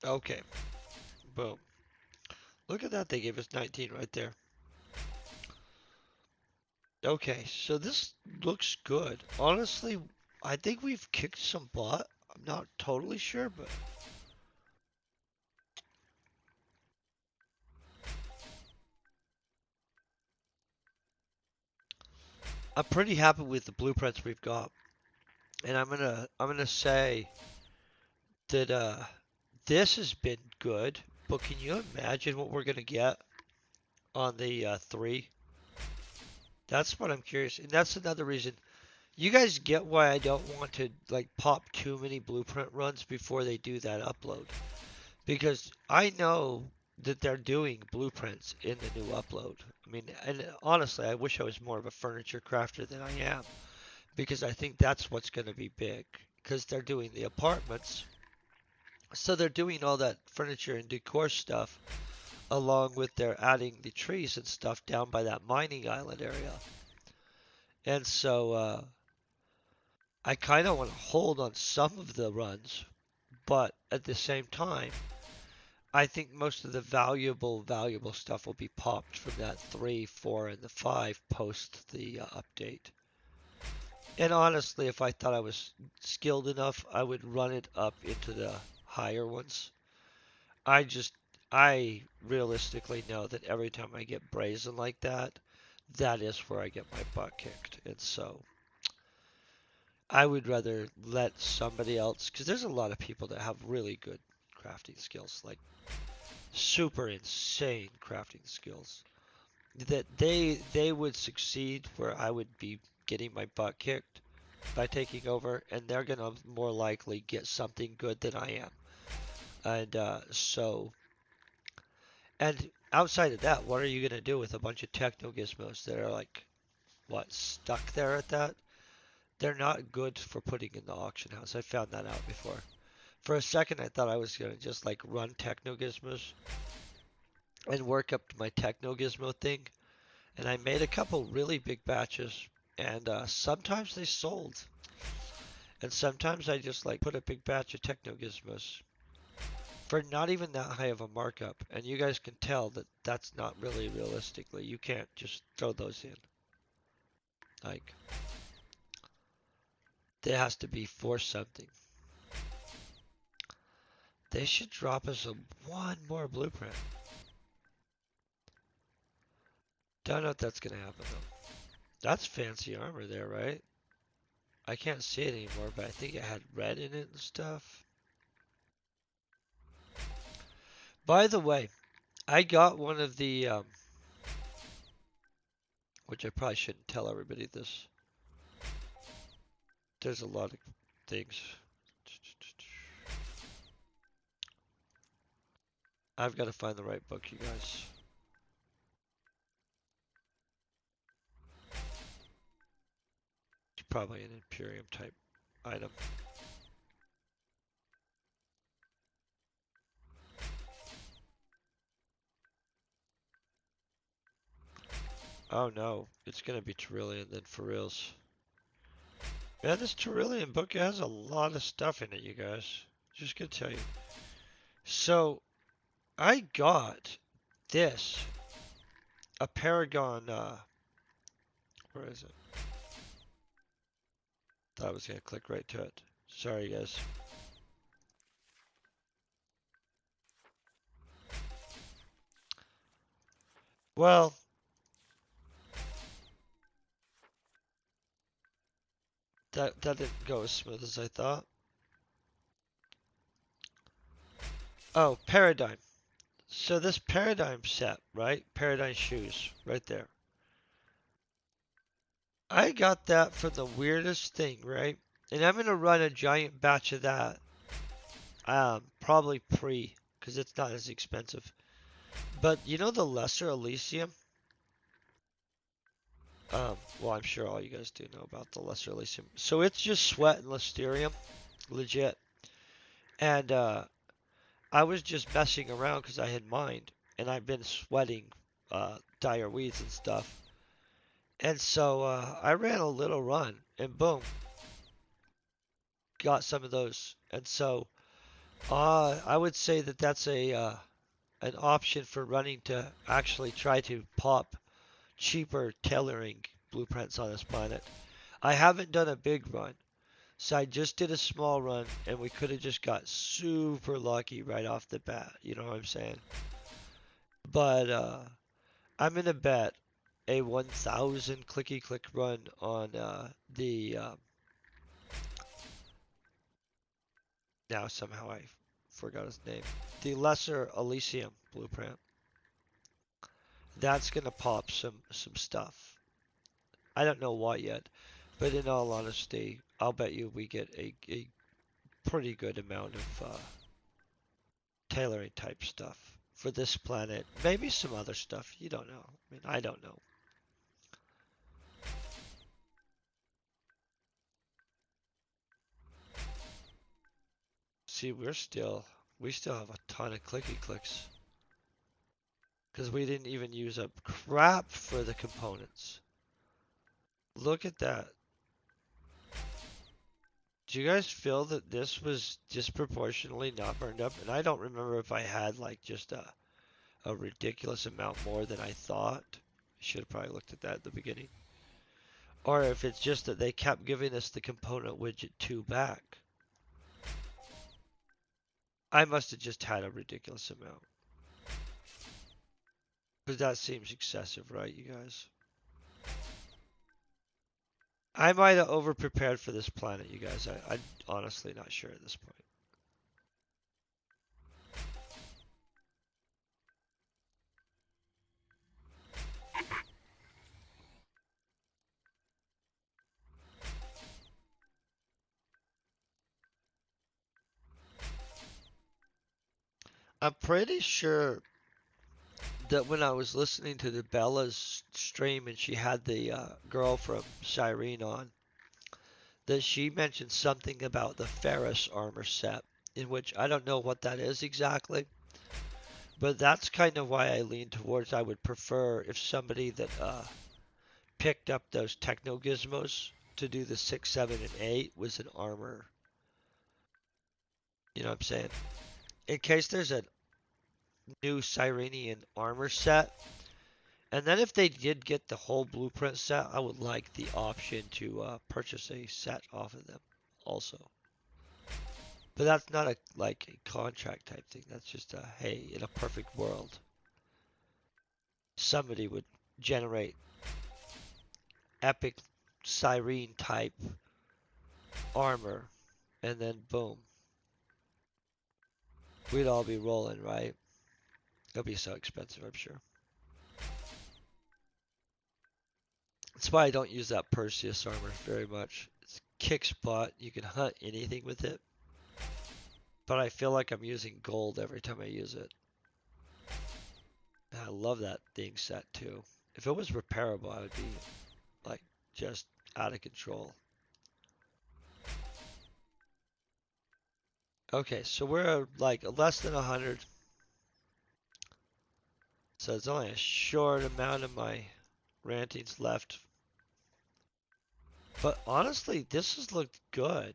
Okay. Boom. Look at that. They gave us 19 right there. Okay, so this looks good. Honestly, I think we've kicked some butt. I'm not totally sure, but I'm pretty happy with the blueprints we've got. And I'm gonna say that this has been good, but can you imagine what we're gonna get on the 3? That's what I'm curious, and that's another reason. You guys get why I don't want to like pop too many blueprint runs before they do that upload. Because I know that they're doing blueprints in the new upload. I mean, and honestly, I wish I was more of a furniture crafter than I am, because I think that's what's going to be big. Because they're doing the apartments, so they're doing all that furniture and decor stuff, along with they're adding the trees and stuff down by that mining island area. And so I kind of want to hold on some of the runs, but at the same time, I think most of the valuable stuff will be popped from that 3, 4, and the 5 post the update. And honestly, if I thought I was skilled enough, I would run it up into the higher ones. I just, I realistically know that every time I get brazen like that, that is where I get my butt kicked. And so I would rather let somebody else, because there's a lot of people that have really good crafting skills, like super insane crafting skills, that they would succeed where I would be getting my butt kicked by taking over, and they're gonna more likely get something good than I am. And and outside of that, what are you gonna do with a bunch of techno gizmos that are like what stuck there at that? They're not good for putting in the auction house. I found that out before. For a second, I thought I was gonna just like run techno gizmos and work up to my techno gizmo thing, and I made a couple really big batches, and sometimes they sold, and sometimes I just like put a big batch of Techno Gizmos for not even that high of a markup, and you guys can tell that that's not really realistically. You can't just throw those in. Like, there has to be for something. They should drop us one more blueprint. Don't know if that's gonna happen though. That's fancy armor there, right? I can't see it anymore, but I think it had red in it and stuff. By the way, I got one of the, which I probably shouldn't tell everybody this. There's a lot of things. I've got to find the right book, you guys. It's probably an Imperium type item. Oh no, it's gonna be Trillian then for reals. Yeah, this Cerulean book has a lot of stuff in it, you guys. Just gonna tell you. So I got this, a Paragon. Where is it? Thought I was gonna click right to it. Sorry, guys. Well, that didn't go as smooth as I thought. Oh, Paradigm. So this Paradigm set, right? Paradigm shoes, right there. I got that for the weirdest thing, right? And I'm gonna run a giant batch of that. Probably pre, because it's not as expensive. But you know the Lesser Elysium? Well, I'm sure all you guys do know about the Lesser Elysium. So it's just sweat and Listerium, legit. And I was just messing around because I had mined, and I've been sweating dire weeds and stuff. And so I ran a little run, and boom, got some of those. And so I would say that that's a an option for running to actually try to pop cheaper tailoring blueprints on this planet. I haven't done a big run, so I just did a small run, and we could have just got super lucky right off the bat. You know what I'm saying? But I'm gonna bet a 1,000 clicky click run on the now somehow I forgot his name, the Lesser Elysium blueprint. That's gonna pop some stuff. I don't know what yet, but in all honesty, I'll bet you we get a pretty good amount of tailoring type stuff for this planet. Maybe some other stuff. You don't know. I mean, I don't know. See, we still have a ton of clicky clicks because we didn't even use up crap for the components. Look at that. Do you guys feel that this was disproportionately not burned up? And I don't remember if I had like just a ridiculous amount more than I thought. I should have probably looked at that at the beginning. Or if it's just that they kept giving us the component widget 2 back. I must have just had a ridiculous amount. Because that seems excessive, right, you guys? I might have over-prepared for this planet, you guys. I'm honestly not sure at this point. I'm pretty sure that when I was listening to the Bella's stream and she had the girl from Cyrene on, that she mentioned something about the Ferris armor set, in which I don't know what that is exactly, but that's kind of why I lean towards I would prefer if somebody that picked up those Techno Gizmos to do the 6, 7, and 8 was an armor. You know what I'm saying? In case there's a new Cyrenian armor set, and then if they did get the whole blueprint set, I would like the option to purchase a set off of them also. But that's not a like a contract type thing. That's just a hey, in a perfect world, somebody would generate epic Cyrene type armor, and then boom, we'd all be rolling, right? It'll be so expensive, I'm sure. That's why I don't use that Perseus armor very much. It's kick spot. You can hunt anything with it, but I feel like I'm using gold every time I use it. And I love that thing set too. If it was repairable, I would be like just out of control. Okay, so we're like less than 100. So it's only a short amount of my rantings left. But honestly, this has looked good.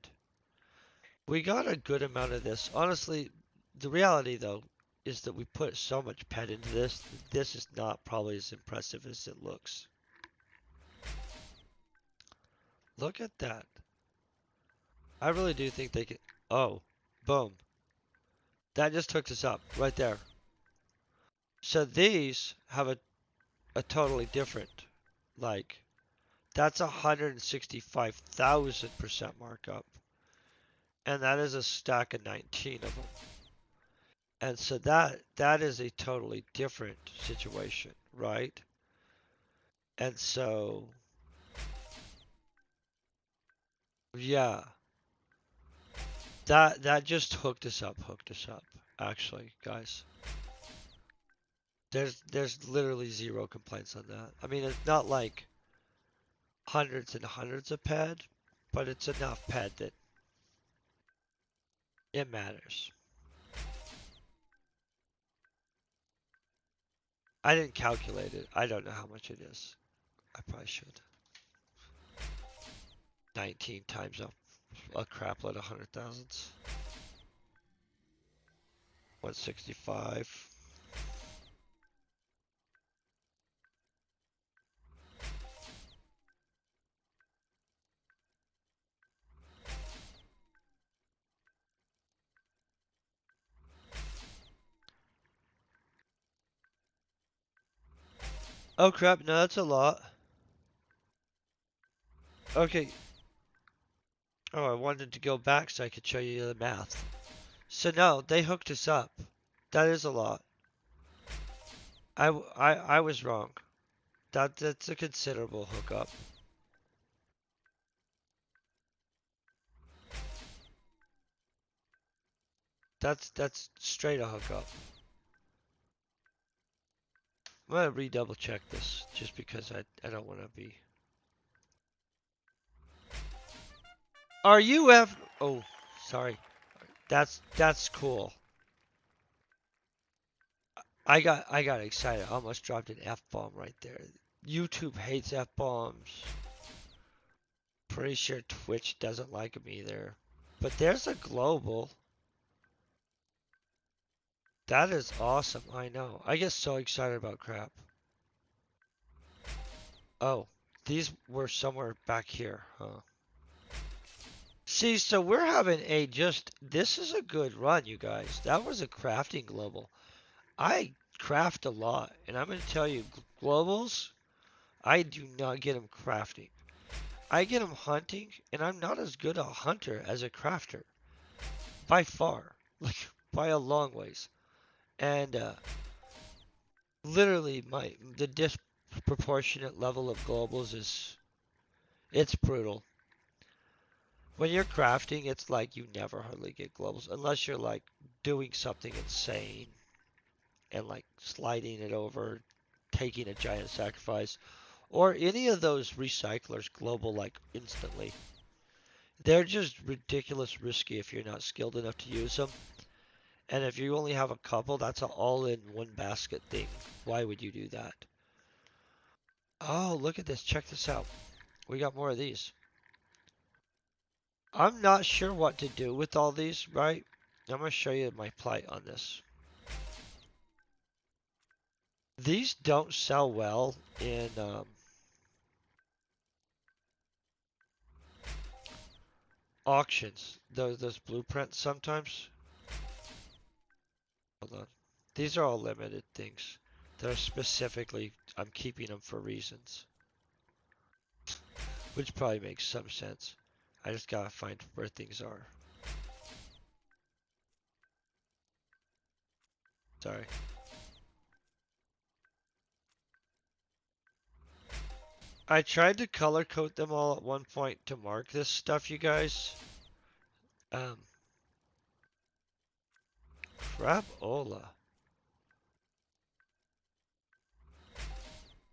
We got a good amount of this. Honestly, the reality though is that we put so much pet into this. This is not probably as impressive as it looks. Look at that. I really do think they can. Oh, boom. That just hooked us up right there. So these have a totally different, like, that's 165,000% markup. And that is a stack of 19 of them. And so that is a totally different situation, right? And so, yeah, that just hooked us up, actually, guys. There's literally zero complaints on that. I mean, it's not like hundreds and hundreds of pad, but it's enough pad that it matters. I didn't calculate it. I don't know how much it is. I probably should. 19 times a crapload of 100,000s. 165. Oh crap, no, that's a lot. Okay. Oh, I wanted to go back so I could show you the math. So no, they hooked us up. That is a lot. I was wrong. That's a considerable hookup. That's straight a hookup. I'm gonna redouble check this just because I don't want to be. Are you ever? Oh, sorry. That's cool. I got excited. I almost dropped an F bomb right there. YouTube hates F bombs. Pretty sure Twitch doesn't like them either. But there's a global. That is awesome. I know. I get so excited about crap. Oh, these were somewhere back here, huh? See, so we're having a just. This is a good run, you guys. That was a crafting global. I craft a lot, and I'm gonna tell you, globals. I do not get them crafting. I get them hunting, and I'm not as good a hunter as a crafter. By far. Like, by a long ways. And, literally, the disproportionate level of globals is, it's brutal. When you're crafting, it's like you never hardly get globals, unless you're, like, doing something insane, and, like, sliding it over, taking a giant sacrifice, or any of those recyclers global, like, instantly. They're just ridiculous risky if you're not skilled enough to use them. And if you only have a couple, that's an all-in one basket thing. Why would you do that? Oh, look at this. Check this out. We got more of these. I'm not sure what to do with all these, right? I'm going to show you my plight on this. These don't sell well in auctions. Those blueprints sometimes. Hold on. These are all limited things. They're specifically, I'm keeping them for reasons. Which probably makes some sense. I just gotta find where things are. Sorry. I tried to color code them all at one point to mark this stuff, you guys. Um, crapola.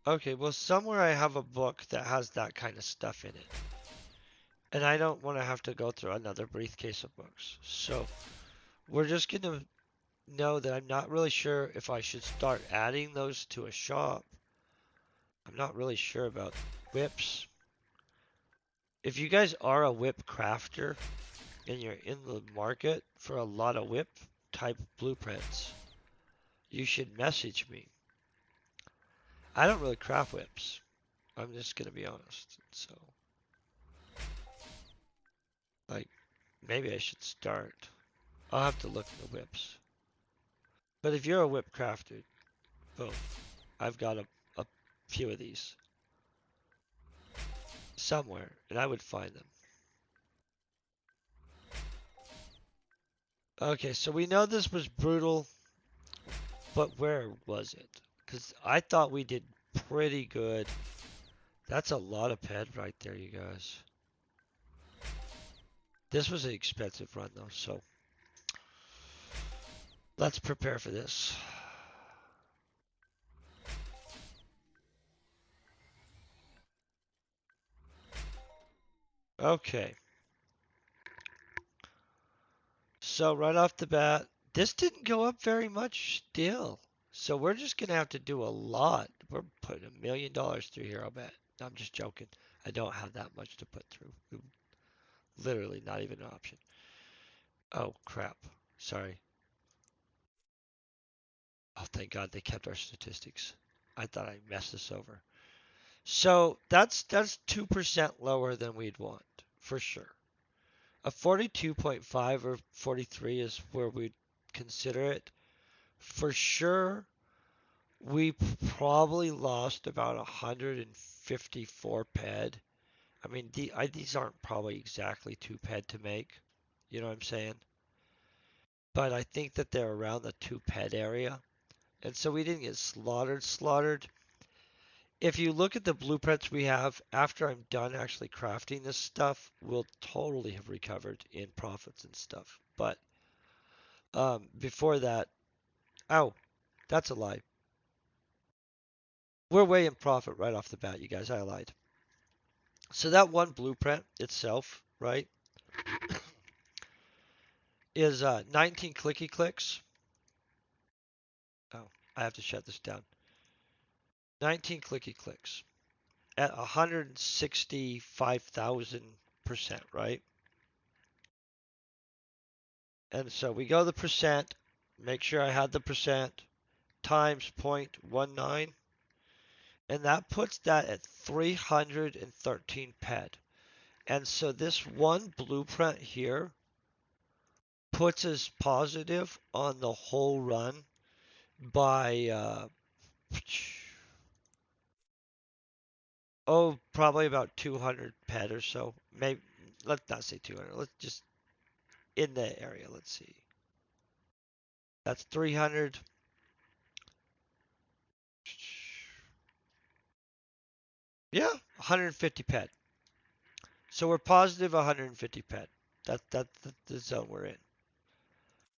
Okay, well somewhere I have a book that has that kind of stuff in it. And I don't want to have to go through another briefcase of books. So we're just gonna know that I'm not really sure if I should start adding those to a shop. I'm not really sure about whips. If you guys are a whip crafter and you're in the market for a lot of whip type blueprints, you should message me. I don't really craft whips. I'm just gonna be honest. So, like, maybe I should start. I'll have to look at the whips. But if you're a whip crafter, boom, I've got a few of these somewhere, and I would find them. Okay, so we know this was brutal, but where was it? Because I thought we did pretty good. That's a lot of ped right there, you guys. This was an expensive run, though, so let's prepare for this. Okay, so right off the bat, this didn't go up very much still. So we're just gonna have to do a lot. We're putting $1 million through here, I'll bet. No, I'm just joking. I don't have that much to put through. Literally not even an option. Oh, crap. Sorry. Oh, thank God they kept our statistics. I thought I messed this over. So that's 2% lower than we'd want, for sure. A 42.5 or 43 is where we'd consider it. For sure, we probably lost about 154 ped. I mean, these aren't probably exactly 2 ped to make. You know what I'm saying? But I think that they're around the 2 ped area. And so we didn't get slaughtered. If you look at the blueprints we have, after I'm done actually crafting this stuff, we'll totally have recovered in profits and stuff. But before that, oh, that's a lie. We're way in profit right off the bat, you guys. I lied. So that one blueprint itself, right, is 19 clicky clicks. Oh, I have to shut this down. 19 clicky clicks at 165,000%, right? And so we go the percent, make sure I had the percent, times 0.19, and that puts that at 313 ped. And so this one blueprint here puts us positive on the whole run by, oh, probably about 200 ped or so. Maybe, let's not say 200, let's just in the area, let's see. That's 300. Yeah, 150 ped. So we're positive 150 ped. That's the zone we're in.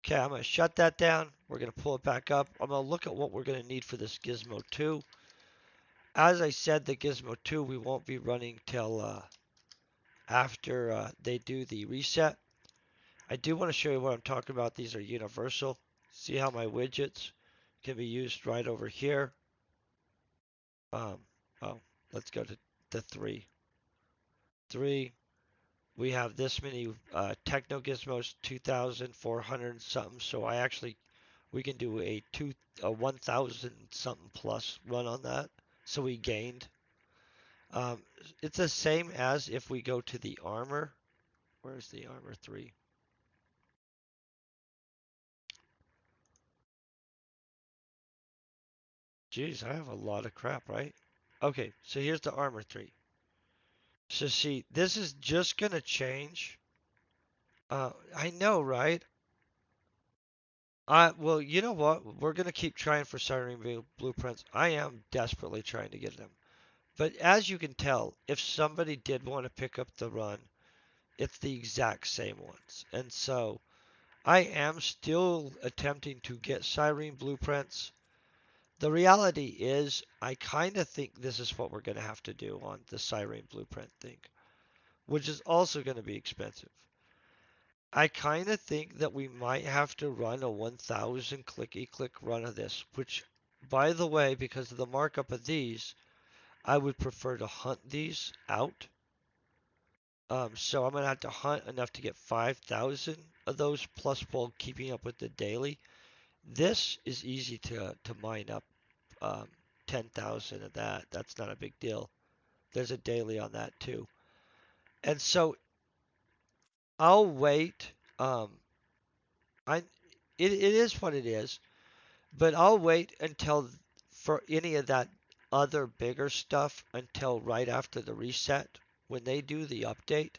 Okay, I'm going to shut that down. We're going to pull it back up. I'm going to look at what we're going to need for this Gizmo 2. As I said, the Gizmo 2 we won't be running till after they do the reset. I do want to show you what I'm talking about. These are universal. See how my widgets can be used right over here. Um, oh, let's go to the 3. 3. We have this many Techno Gizmos, 2,400 something. So we can do a 1,000 something plus run on that. So we gained. Um, it's the same as if we go to the armor. Where's the armor 3? Geez, I have a lot of crap, right? Okay, so here's the armor 3. So see, this is just gonna change. I know, right? Well, you know what? We're gonna keep trying for Cyrene blueprints. I am desperately trying to get them. But as you can tell, if somebody did want to pick up the run, it's the exact same ones. And so I am still attempting to get Cyrene blueprints. The reality is, I kind of think this is what we're going to have to do on the Cyrene blueprint thing, which is also going to be expensive. I kind of think that we might have to run a 1,000 clicky click run of this, which, by the way, because of the markup of these, I would prefer to hunt these out So I'm gonna have to hunt enough to get 5,000 of those plus while keeping up with the daily. This is easy to mine up, um, 10,000 of that. That's not a big deal. There's a daily on that too. And so I'll wait. I it is what it is, but I'll wait until for any of that other bigger stuff until right after the reset when they do the update.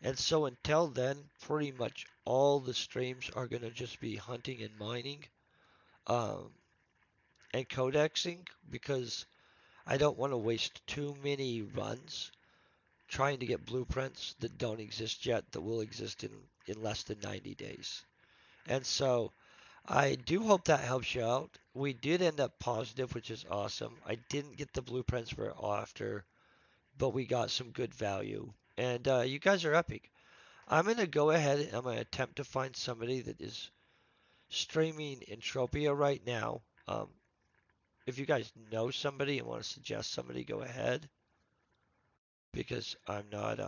And so until then, pretty much all the streams are going to just be hunting and mining, um, and codexing because I don't want to waste too many runs trying to get blueprints that don't exist yet that will exist in less than 90 days. And so I do hope that helps you out. We did end up positive, which is awesome. I didn't get the blueprints we're after, but we got some good value. And you guys are epic. I'm going to go ahead and I'm going to attempt to find somebody that is streaming Entropia right now. If you guys know somebody and want to suggest somebody, go ahead because I'm not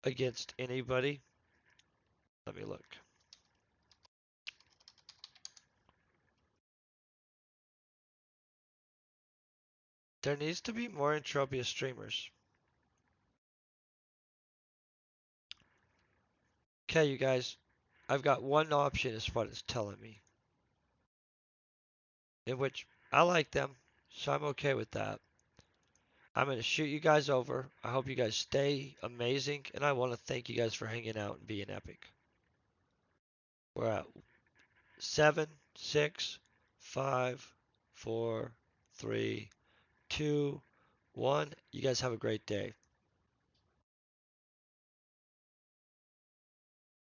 against anybody. Let me look. There needs to be more Entropia streamers. Okay, you guys, I've got one option is what it's telling me, in which I like them, so I'm okay with that. I'm going to shoot you guys over. I hope you guys stay amazing, and I want to thank you guys for hanging out and being epic. We're at 7, 6, 5, 4, 3, 2, 1. You guys have a great day.